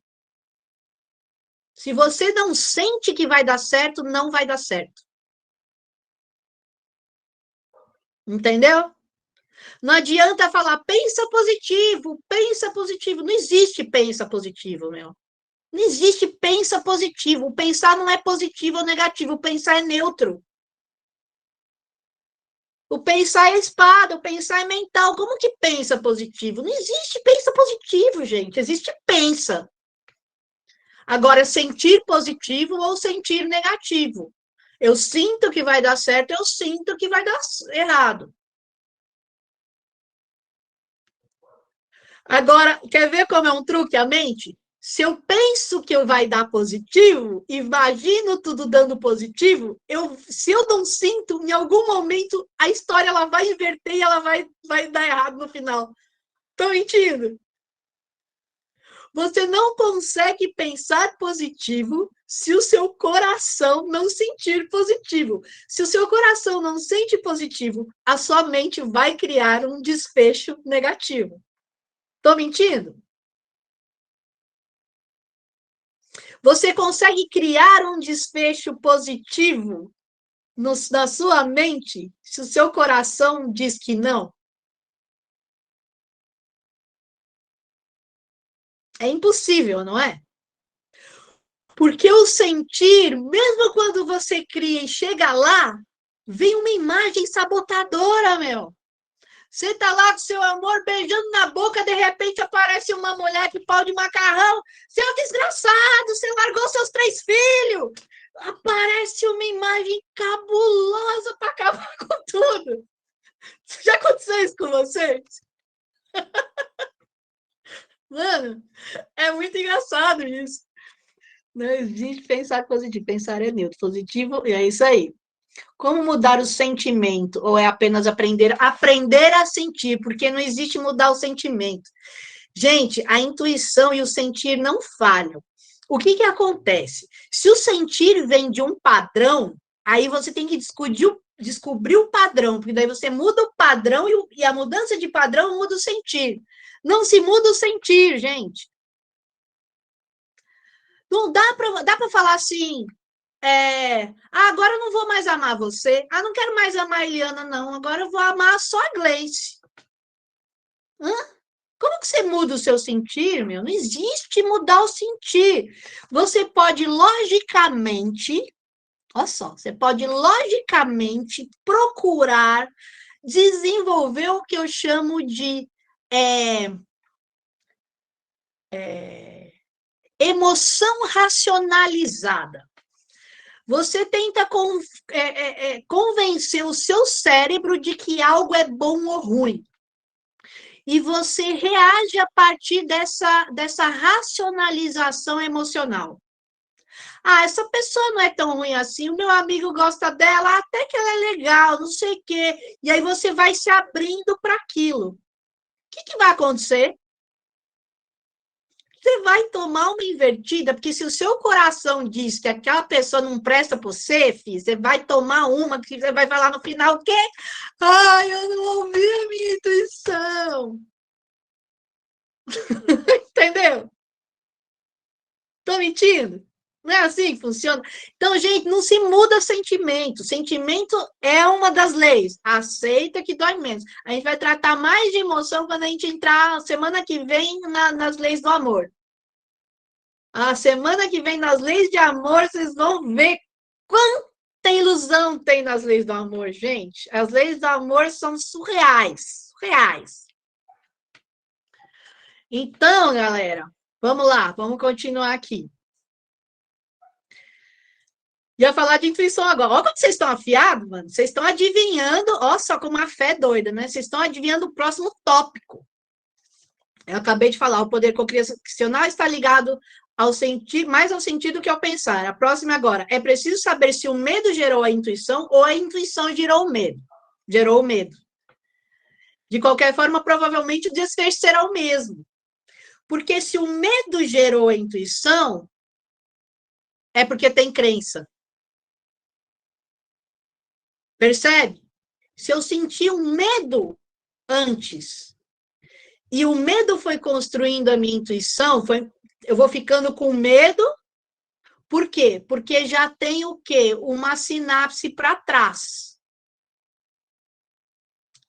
Se você não sente que vai dar certo, não vai dar certo. Entendeu? Não adianta falar, pensa positivo, pensa positivo. Não existe pensa positivo, meu. Não existe pensa positivo. O pensar não é positivo ou negativo, o pensar é neutro. O pensar é espada, o pensar é mental. Como que pensa positivo? Não existe pensa positivo, gente. Existe pensa. Agora, sentir positivo ou sentir negativo. Eu sinto que vai dar certo, eu sinto que vai dar errado. Agora, quer ver como é um truque a mente? Se eu penso que vai dar positivo, imagino tudo dando positivo, se eu não sinto, em algum momento a história ela vai inverter e ela vai dar errado no final. Estou mentindo? Você não consegue pensar positivo se o seu coração não sentir positivo. Se o seu coração não sente positivo, a sua mente vai criar um desfecho negativo. Estou mentindo? Você consegue criar um desfecho positivo na sua mente se o seu coração diz que não? É impossível, não é? Porque o sentir, mesmo quando você cria e chega lá, vem uma imagem sabotadora, meu. Você tá lá com seu amor beijando na boca, de repente aparece uma mulher de pau de macarrão. Seu desgraçado, você largou seus 3 filhos. Aparece uma imagem cabulosa para acabar com tudo. Já aconteceu isso com vocês? Mano, é muito engraçado isso. Não existe pensar positivo, pensar é neutro. Positivo, e é isso aí. Como mudar o sentimento? Ou é apenas aprender? Aprender a sentir, porque não existe mudar o sentimento. Gente, a intuição e o sentir não falham. O que acontece? Se o sentir vem de um padrão, aí você tem que descobrir o padrão, porque daí você muda o padrão e a mudança de padrão muda o sentir. Não se muda o sentir, gente. Não dá para falar assim, agora eu não vou mais amar você. Não quero mais amar a Eliana, não. Agora eu vou amar só a Gleice. Hã? Como que você muda o seu sentir, meu? Não existe mudar o sentir. Você pode logicamente, olha só, você pode logicamente procurar desenvolver o que eu chamo de emoção racionalizada. Você tenta convencer o seu cérebro de que algo é bom ou ruim. E você reage a partir dessa racionalização emocional. Essa pessoa não é tão ruim assim, o meu amigo gosta dela, até que ela é legal, não sei o quê. E aí você vai se abrindo para aquilo. O que vai acontecer? Você vai tomar uma invertida, porque se o seu coração diz que aquela pessoa não presta para você, filho, você vai tomar uma, que você vai falar no final o quê? Eu não ouvi a minha intuição. Entendeu? Tô mentindo? Não é assim que funciona? Então, gente, não se muda sentimento. Sentimento é uma das leis. Aceita que dói menos. A gente vai tratar mais de emoção quando a gente entrar semana que vem nas leis do amor. A semana que vem nas leis de amor, vocês vão ver quanta ilusão tem nas leis do amor, gente. As leis do amor são surreais. Surreais. Então, galera, Vamos lá, vamos continuar aqui. Ia falar de intuição agora. Olha como vocês estão afiados, mano. Vocês estão adivinhando, ó, só com uma fé doida, né? Vocês estão adivinhando o próximo tópico. Eu acabei de falar, o poder cocriacional está ligado ao sentido, mais ao sentido que ao pensar. A próxima agora. É preciso saber se o medo gerou a intuição ou a intuição gerou o medo. Gerou o medo. De qualquer forma, provavelmente o desfecho será o mesmo. Porque se o medo gerou a intuição, é porque tem crença. Percebe? Se eu senti um medo antes, e o medo foi construindo a minha intuição, eu vou ficando com medo, por quê? Porque já tem o quê? Uma sinapse para trás.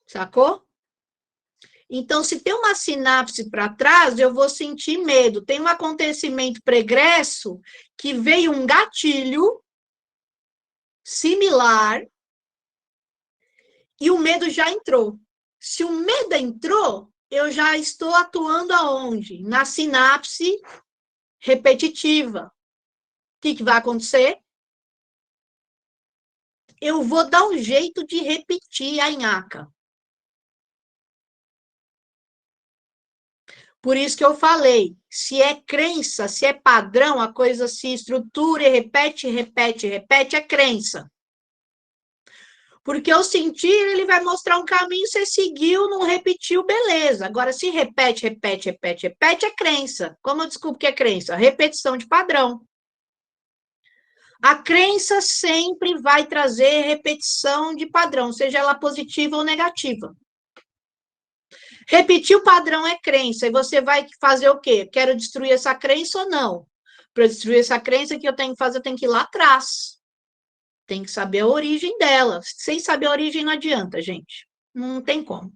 Sacou? Então, se tem uma sinapse para trás, eu vou sentir medo. Tem um acontecimento pregresso que veio um gatilho similar e o medo já entrou. Se o medo entrou, eu já estou atuando aonde? Na sinapse repetitiva. O que vai acontecer? Eu vou dar um jeito de repetir a nhaca. Por isso que eu falei, se é crença, se é padrão, a coisa se estrutura e repete, repete, repete, é crença. Porque o sentir, ele vai mostrar um caminho, você seguiu, não repetiu, beleza. Agora, se repete, repete, repete, repete, é crença. Como eu desculpo que é crença? Repetição de padrão. A crença sempre vai trazer repetição de padrão, seja ela positiva ou negativa. Repetir o padrão é crença, e você vai fazer o quê? Quero destruir essa crença ou não? Para destruir essa crença, o que eu tenho que fazer? Eu tenho que ir lá atrás. Tem que saber a origem dela. Sem saber a origem não adianta, gente. Não tem como.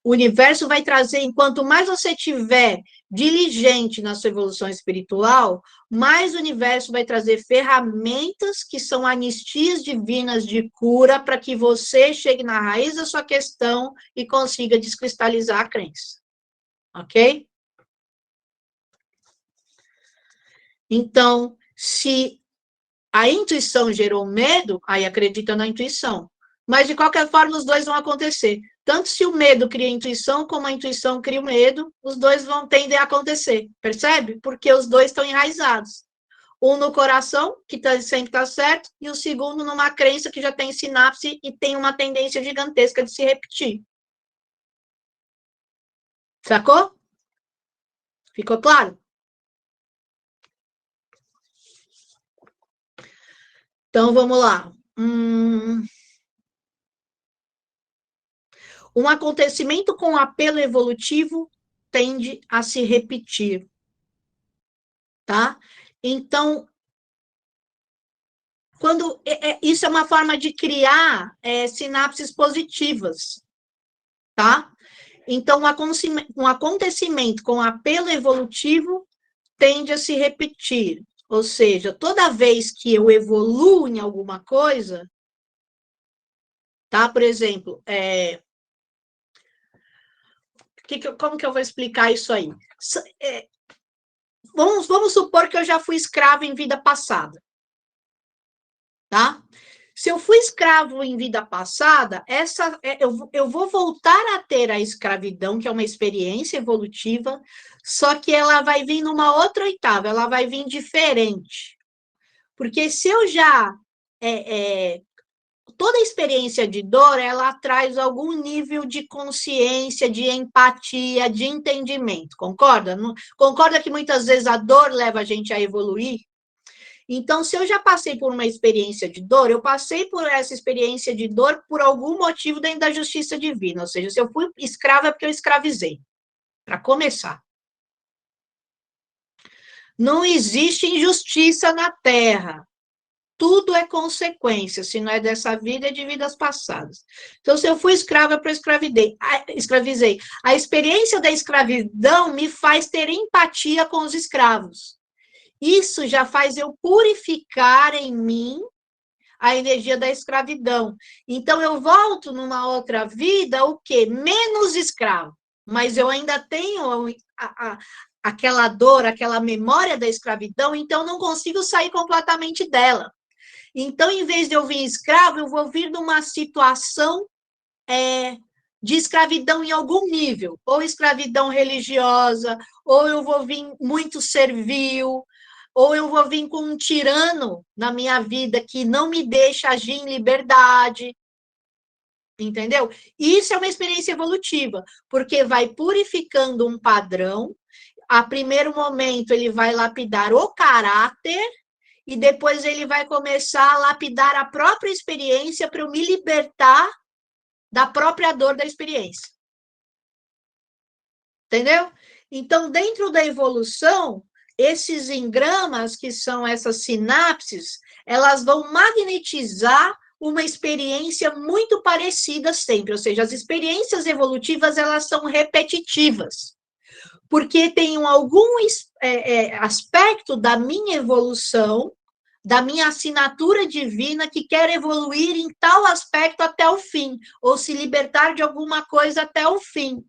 O universo vai trazer, enquanto mais você tiver diligente na sua evolução espiritual, mais o universo vai trazer ferramentas que são anistias divinas de cura para que você chegue na raiz da sua questão e consiga descristalizar a crença. Ok? Então, se a intuição gerou medo, aí acredita na intuição. Mas, de qualquer forma, os dois vão acontecer. Tanto se o medo cria a intuição, como a intuição cria o medo, os dois vão tender a acontecer. Percebe? Porque os dois estão enraizados. Um no coração, que sempre está certo, e o segundo numa crença que já tem sinapse e tem uma tendência gigantesca de se repetir. Sacou? Ficou claro? Então, vamos lá. Um acontecimento com apelo evolutivo tende a se repetir, tá? Então, isso é uma forma de criar sinapses positivas, tá? Então, um acontecimento com apelo evolutivo tende a se repetir, ou seja, toda vez que eu evoluo em alguma coisa, tá? Por exemplo, como que eu vou explicar isso aí? Vamos supor que eu já fui escravo em vida passada, tá? Se eu fui escravo em vida passada, eu vou voltar a ter a escravidão, que é uma experiência evolutiva, só que ela vai vir numa outra oitava, ela vai vir diferente. Porque se eu já... toda experiência de dor, ela traz algum nível de consciência, de empatia, de entendimento, concorda? Concorda que muitas vezes a dor leva a gente a evoluir? Então, se eu já passei por uma experiência de dor, eu passei por essa experiência de dor por algum motivo dentro da justiça divina. Ou seja, se eu fui escrava é porque eu escravizei. Para começar. Não existe injustiça na Terra. Tudo é consequência. Se não é dessa vida, é de vidas passadas. Então, se eu fui escrava, é porque eu escravizei. A experiência da escravidão me faz ter empatia com os escravos. Isso já faz eu purificar em mim a energia da escravidão. Então, eu volto numa outra vida, o quê? Menos escravo. Mas eu ainda tenho aquela dor, aquela memória da escravidão, então não consigo sair completamente dela. Então, em vez de eu vir escravo, eu vou vir numa situação de escravidão em algum nível, ou escravidão religiosa, ou eu vou vir muito servil, ou eu vou vir com um tirano na minha vida que não me deixa agir em liberdade, entendeu? Isso é uma experiência evolutiva, porque vai purificando um padrão, a primeiro momento ele vai lapidar o caráter, e depois ele vai começar a lapidar a própria experiência para eu me libertar da própria dor da experiência. Entendeu? Então, dentro da evolução, esses engramas, que são essas sinapses, elas vão magnetizar uma experiência muito parecida sempre, ou seja, as experiências evolutivas, elas são repetitivas, porque tem algum aspecto da minha evolução, da minha assinatura divina, que quer evoluir em tal aspecto até o fim, ou se libertar de alguma coisa até o fim.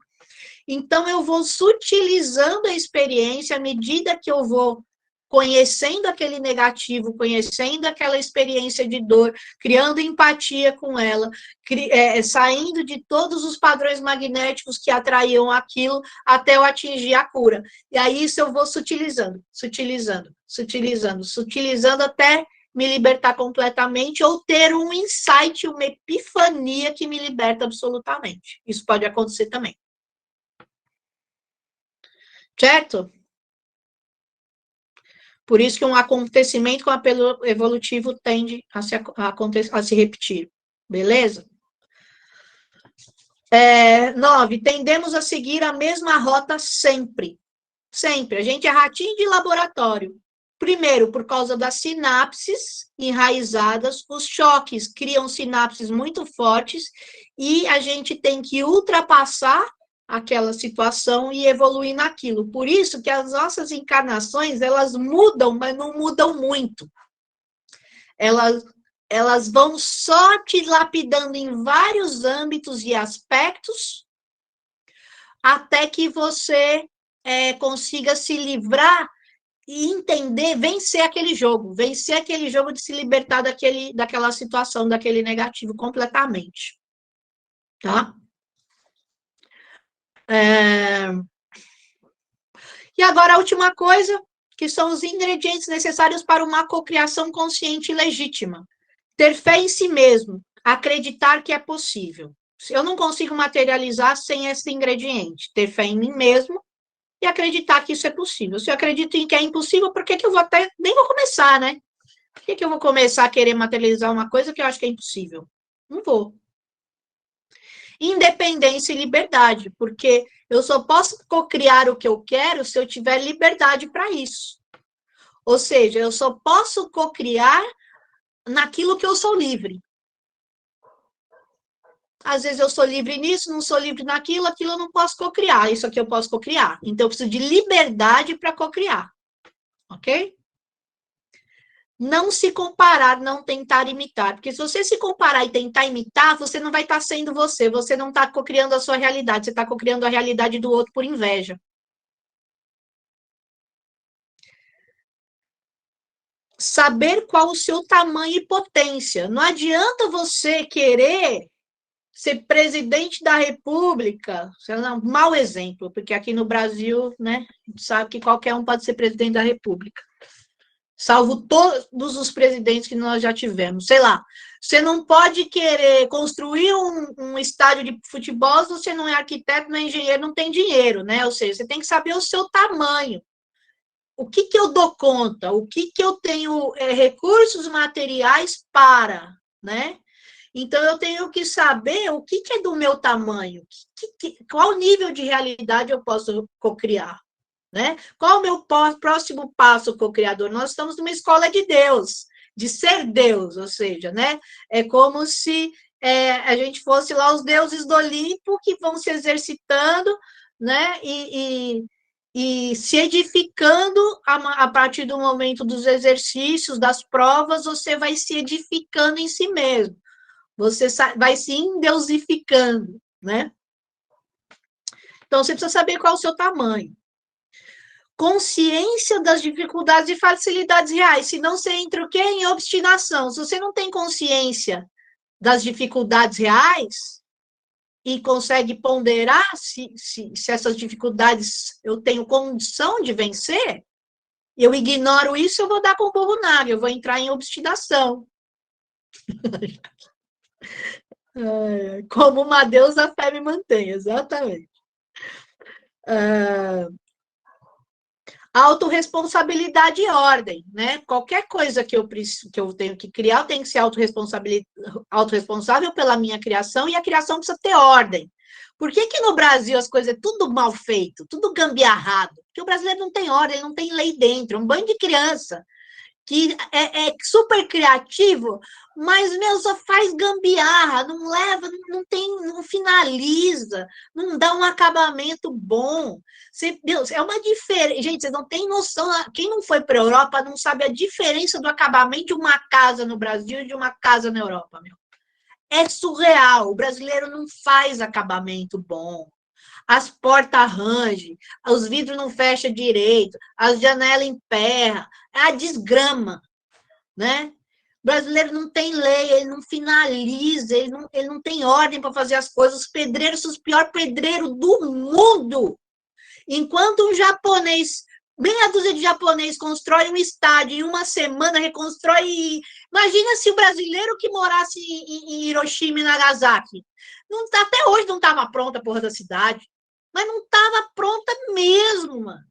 Então, eu vou sutilizando a experiência à medida que eu vou conhecendo aquele negativo, conhecendo aquela experiência de dor, criando empatia com ela, saindo de todos os padrões magnéticos que atraíam aquilo até eu atingir a cura. E aí isso eu vou sutilizando, sutilizando, sutilizando, sutilizando até me libertar completamente ou ter um insight, uma epifania que me liberta absolutamente. Isso pode acontecer também. Certo? Por isso que um acontecimento com apelo evolutivo tende a se repetir. Beleza? 9. Tendemos a seguir a mesma rota sempre. Sempre. A gente é ratinho de laboratório. Primeiro, por causa das sinapses enraizadas, os choques criam sinapses muito fortes e a gente tem que ultrapassar aquela situação e evoluir naquilo. Por isso que as nossas encarnações, elas mudam, mas não mudam muito. Elas vão só te lapidando em vários âmbitos e aspectos até que você consiga se livrar e entender, vencer aquele jogo de se libertar daquela situação, daquele negativo completamente. Tá? E agora a última coisa, que são os ingredientes necessários para uma cocriação consciente e legítima. Ter fé em si mesmo, acreditar que é possível. Eu não consigo materializar sem esse ingrediente. Ter fé em mim mesmo e acreditar que isso é possível. Se eu acredito em que é impossível, por que eu vou nem vou começar, né? Por que eu vou começar a querer materializar uma coisa que eu acho que é impossível? Não vou. Independência e liberdade, porque eu só posso cocriar o que eu quero se eu tiver liberdade para isso. Ou seja, eu só posso cocriar naquilo que eu sou livre. Às vezes eu sou livre nisso, não sou livre naquilo, aquilo eu não posso cocriar, isso aqui eu posso cocriar. Então, eu preciso de liberdade para cocriar. Ok? Não se comparar, não tentar imitar. Porque se você se comparar e tentar imitar, você não vai estar sendo você. Você não está cocriando a sua realidade. Você está cocriando a realidade do outro por inveja. Saber qual o seu tamanho e potência. Não adianta você querer ser presidente da República. Isso é um mau exemplo, porque aqui no Brasil, né, a gente sabe que qualquer um pode ser presidente da República. Salvo todos os presidentes que nós já tivemos. Sei lá, você não pode querer construir um estádio de futebol se você não é arquiteto, não é engenheiro, não tem dinheiro, né? Ou seja, você tem que saber o seu tamanho. O que eu dou conta? O que eu tenho recursos materiais para, né? Então, eu tenho que saber o que é do meu tamanho, qual nível de realidade eu posso cocriar. Né? Qual o meu próximo passo co-criador? Nós estamos numa escola de Deus, de ser Deus, ou seja, né? É como se a gente fosse lá os deuses do Olimpo que vão se exercitando, né? E se edificando a partir do momento dos exercícios, das provas, você vai se edificando em si mesmo. Você vai se endeusificando, né? Então, você precisa saber qual é o seu tamanho. consciência das dificuldades e facilidades reais, senão você entra o quê? Em obstinação. Se você não tem consciência das dificuldades reais e consegue ponderar se essas dificuldades eu tenho condição de vencer, eu ignoro isso, eu vou dar com o burro na água, eu vou entrar em obstinação. Como uma deusa, a fé me mantém, exatamente. Autorresponsabilidade e ordem, né? Qualquer coisa que eu tenho que criar, eu tenho que ser autorresponsável pela minha criação, e a criação precisa ter ordem. Por que que no Brasil as coisas é tudo mal feito, tudo gambiarrado? Porque o brasileiro não tem ordem, ele não tem lei dentro, é um bando de criança que é super criativo, mas, meu, só faz gambiarra, não leva, não finaliza, não dá um acabamento bom. Deus, é uma diferença. Gente, vocês não têm noção. Quem não foi para a Europa não sabe a diferença do acabamento de uma casa no Brasil e de uma casa na Europa, meu. É surreal. O brasileiro não faz acabamento bom. As portas rangem, os vidros não fecham direito, as janelas emperram, é a desgrama, né? O brasileiro não tem lei, ele não finaliza, ele não tem ordem para fazer as coisas. Os pedreiros são os piores pedreiros do mundo. Enquanto um japonês, meia dúzia de japonês constrói um estádio em uma semana, reconstrói. Imagina se o brasileiro que morasse em Hiroshima e Nagasaki. Não, até hoje não estava pronta a porra da cidade. Mas não estava pronta mesmo, mano.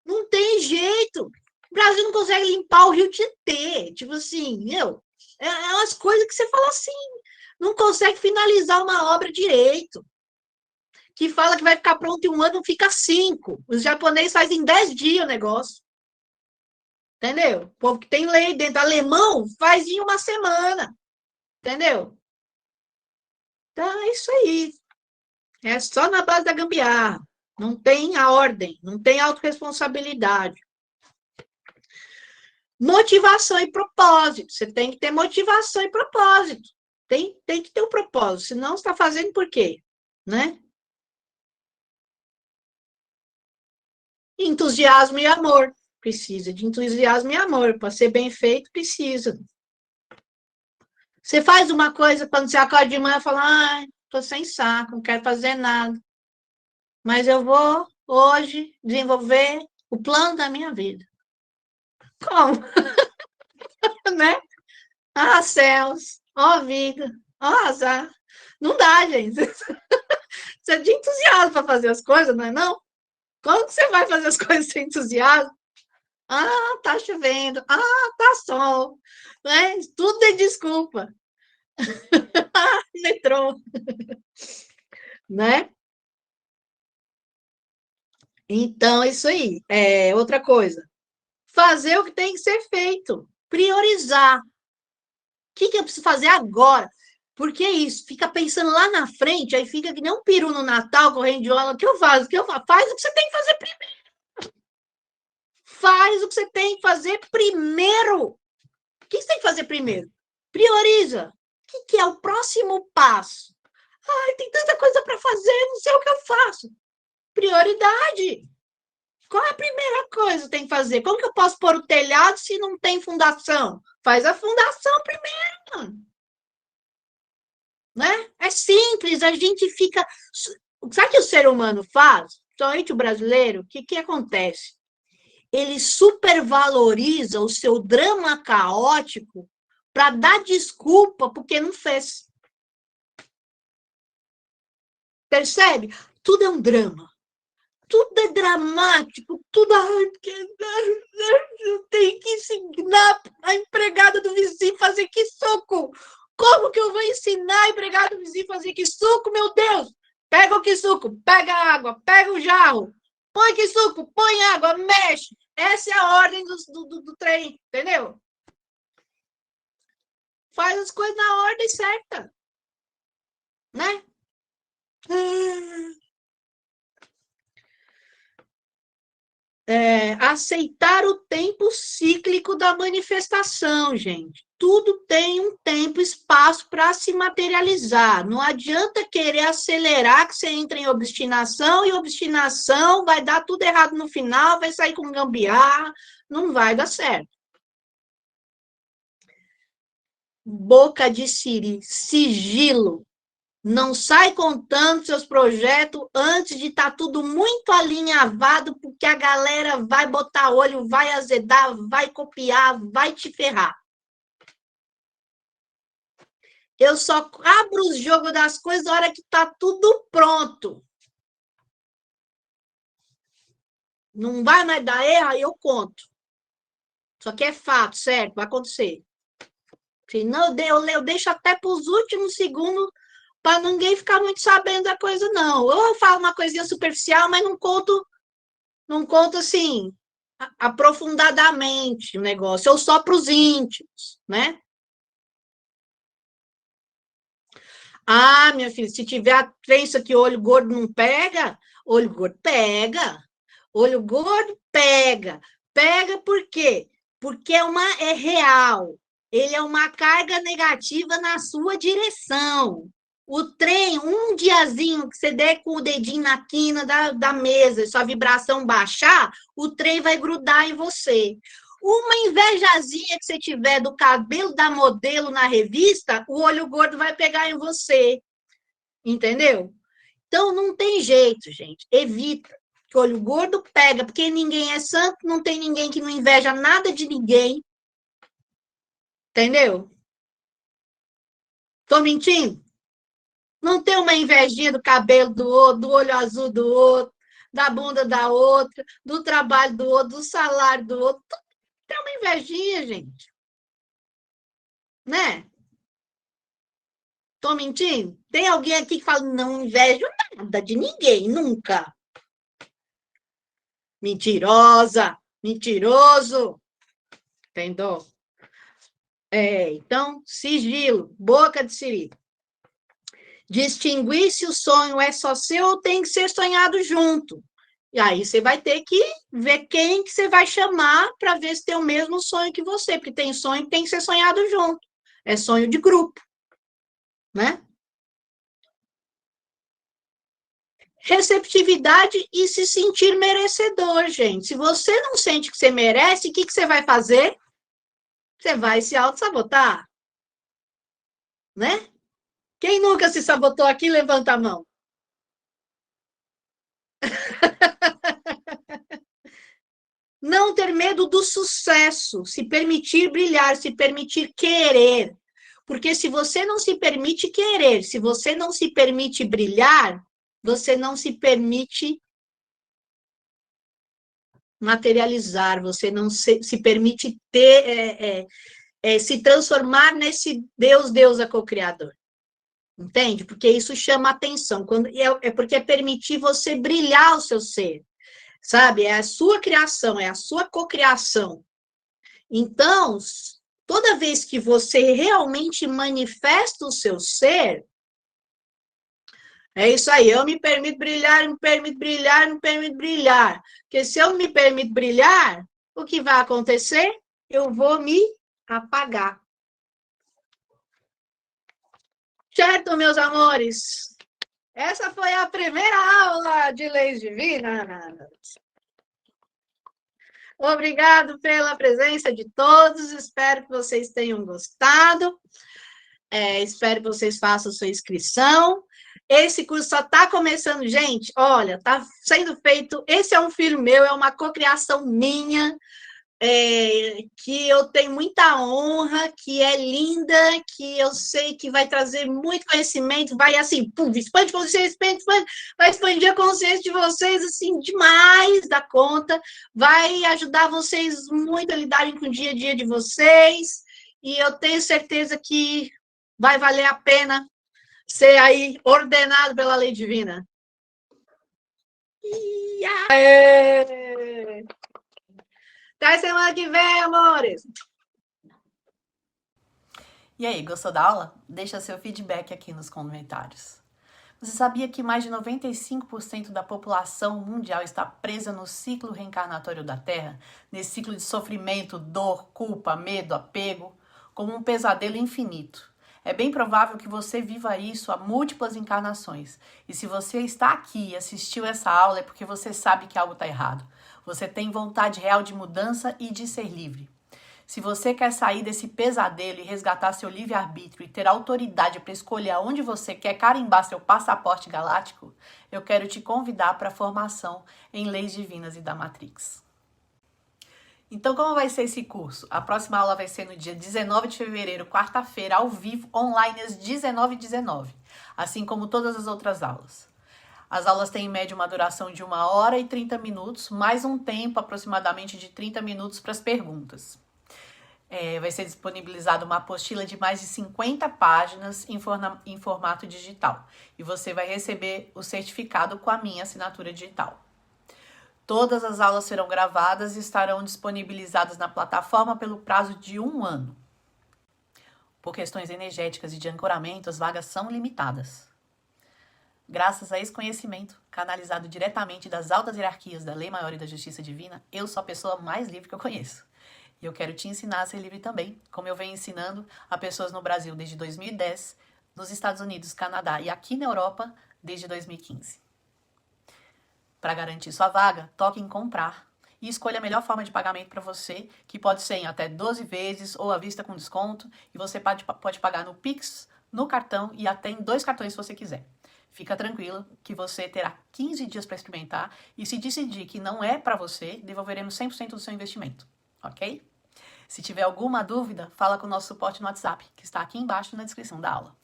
Não tem jeito. O Brasil não consegue limpar o Rio Tietê. Tipo assim, meu, é umas coisas que você fala assim, não consegue finalizar uma obra direito. Que fala que vai ficar pronto em 1 ano, fica 5. Os japoneses fazem em 10 dias o negócio. Entendeu? O povo que tem lei dentro. Alemão faz em 1 semana. Entendeu? Então, é isso aí. É só na base da gambiarra. Não tem a ordem, não tem autorresponsabilidade. Motivação e propósito. Você tem que ter motivação e propósito. Tem que ter um propósito. Senão, você está fazendo por quê? Né? Entusiasmo e amor. Precisa de entusiasmo e amor. Para ser bem feito, precisa. Você faz uma coisa, quando você acorda de manhã, fala, ai, tô sem saco, não quero fazer nada. Mas eu vou, hoje, desenvolver o plano da minha vida. Como? Né? Ah, céus, ó vida, ó azar. Não dá, gente. Você é de entusiasmo para fazer as coisas, não é não? Como que você vai fazer as coisas sem entusiasmo? Ah, tá chovendo. Ah, tá sol. Né? Tudo é desculpa. Metrô. Né? Então, isso aí. Outra coisa. Fazer o que tem que ser feito. Priorizar. O que eu preciso fazer agora? Porque é isso, fica pensando lá na frente, aí fica que nem um peru no Natal, correndo de óleo. O que eu faço? O que eu faço? Faz o que você tem que fazer primeiro. Faz o que você tem que fazer primeiro. O que você tem que fazer primeiro? Prioriza. O que é o próximo passo? Ai, tem tanta coisa para fazer, não sei o que eu faço. Prioridade. Qual é a primeira coisa que tem que fazer? Como que eu posso pôr o telhado se não tem fundação? Faz a fundação primeiro. Né? É simples, a gente fica. Sabe o que o ser humano faz? Principalmente o brasileiro, o que acontece? Ele supervaloriza o seu drama caótico para dar desculpa porque não fez. Percebe? Tudo é um drama. Tudo é dramático, tudo. Eu tenho que ensinar a empregada do vizinho a fazer que suco. Como que eu vou ensinar a empregada do vizinho a fazer que suco, meu Deus? Pega o que suco, pega a água, pega o jarro, põe que suco, põe água, mexe. Essa é a ordem do trem, entendeu? Faz as coisas na ordem certa, né? aceitar o tempo cíclico da manifestação, gente. Tudo tem um tempo e espaço para se materializar. Não adianta querer acelerar que você entra em obstinação e obstinação vai dar tudo errado no final, vai sair com gambiarra, não vai dar certo. Boca de siri, sigilo. Não sai contando seus projetos antes de estar tudo muito alinhavado, porque a galera vai botar olho, vai azedar, vai copiar, vai te ferrar. Eu só abro o jogo das coisas na hora que está tudo pronto. Não vai mais dar erro, aí eu conto. Só que é fato, certo? Vai acontecer. Senão eu deixo até para os últimos segundos para ninguém ficar muito sabendo da coisa, não. Ou eu falo uma coisinha superficial, mas não conto assim, aprofundadamente o negócio, ou só para os íntimos, né? Ah, minha filha, se tiver a crença que olho gordo não pega, olho gordo pega. Olho gordo pega. Pega por quê? Porque é real. Ele é uma carga negativa na sua direção. O trem, um diazinho que você der com o dedinho na quina da mesa, sua vibração baixar, o trem vai grudar em você. Uma invejazinha que você tiver do cabelo da modelo na revista, o olho gordo vai pegar em você. Entendeu? Então, não tem jeito, gente. Evita. Que o olho gordo pega, porque ninguém é santo, não tem ninguém que não inveja nada de ninguém. Entendeu? Tô mentindo? Não tem uma invejinha do cabelo do outro, do olho azul do outro, da bunda da outra, do trabalho do outro, do salário do outro. Tem uma invejinha, gente. Né? Tô mentindo? Tem alguém aqui que fala, não invejo nada de ninguém, nunca. Mentirosa, mentiroso. Entendeu? Então, sigilo, boca de siri. Distinguir se o sonho é só seu ou tem que ser sonhado junto. E aí você vai ter que ver quem que você vai chamar para ver se tem o mesmo sonho que você, porque tem sonho que tem que ser sonhado junto. É sonho de grupo, né? Receptividade e se sentir merecedor, gente. Se você não sente que você merece, o que você vai fazer? Você vai se auto-sabotar, né? Quem nunca se sabotou aqui, levanta a mão. Não ter medo do sucesso, se permitir brilhar, se permitir querer. Porque se você não se permite querer, se você não se permite brilhar, você não se permite materializar, você não se permite ter, se transformar nesse Deus, deusa co-criador. Entende? Porque isso chama atenção. É porque é permitir você brilhar o seu ser. Sabe? É a sua criação, é a sua cocriação. Então, toda vez que você realmente manifesta o seu ser, é isso aí, eu me permito brilhar, me permito brilhar, me permito brilhar. Porque se eu me permito brilhar, o que vai acontecer? Eu vou me apagar. Certo, meus amores? Essa foi a primeira aula de Leis Divinas. Obrigado pela presença de todos. Espero que vocês tenham gostado. Espero que vocês façam sua inscrição. Esse curso só está começando, gente. Olha, está sendo feito. Esse é um filho meu, é uma cocriação minha. Que eu tenho muita honra, que é linda, que eu sei que vai trazer muito conhecimento, vai assim, pum, expande consciência, vai expandir a consciência de vocês, assim, demais da conta, vai ajudar vocês muito a lidarem com o dia a dia de vocês, e eu tenho certeza que vai valer a pena ser aí ordenado pela lei divina. Até semana que vem, amores! E aí, gostou da aula? Deixa seu feedback aqui nos comentários. Você sabia que mais de 95% da população mundial está presa no ciclo reencarnatório da Terra? Nesse ciclo de sofrimento, dor, culpa, medo, apego, como um pesadelo infinito. É bem provável que você viva isso há múltiplas encarnações. E se você está aqui e assistiu essa aula é porque você sabe que algo está errado. Você tem vontade real de mudança e de ser livre. Se você quer sair desse pesadelo e resgatar seu livre-arbítrio e ter autoridade para escolher aonde você quer carimbar seu passaporte galáctico, eu quero te convidar para a formação em Leis Divinas e da Matrix. Então, como vai ser esse curso? A próxima aula vai ser no dia 19 de fevereiro, quarta-feira, ao vivo, online, às 19h19, assim como todas as outras aulas. As aulas têm em média uma duração de 1 hora e 30 minutos, mais um tempo aproximadamente de 30 minutos para as perguntas. Vai ser disponibilizada uma apostila de mais de 50 páginas em formato digital. E você vai receber o certificado com a minha assinatura digital. Todas as aulas serão gravadas e estarão disponibilizadas na plataforma pelo prazo de 1 ano. Por questões energéticas e de ancoramento, as vagas são limitadas. Graças a esse conhecimento, canalizado diretamente das altas hierarquias da Lei Maior e da Justiça Divina, eu sou a pessoa mais livre que eu conheço. E eu quero te ensinar a ser livre também, como eu venho ensinando a pessoas no Brasil desde 2010, nos Estados Unidos, Canadá e aqui na Europa desde 2015. Para garantir sua vaga, toque em comprar e escolha a melhor forma de pagamento para você, que pode ser em até 12 vezes ou à vista com desconto, e você pode pagar no Pix, no cartão e até em 2 cartões se você quiser. Fica tranquilo que você terá 15 dias para experimentar e se decidir que não é para você, devolveremos 100% do seu investimento. Ok? Se tiver alguma dúvida, fala com o nosso suporte no WhatsApp, que está aqui embaixo na descrição da aula.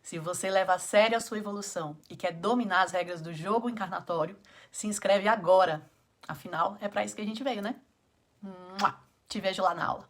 Se você leva a sério a sua evolução e quer dominar as regras do jogo encarnatório, se inscreve agora. Afinal, é para isso que a gente veio, né? Te vejo lá na aula.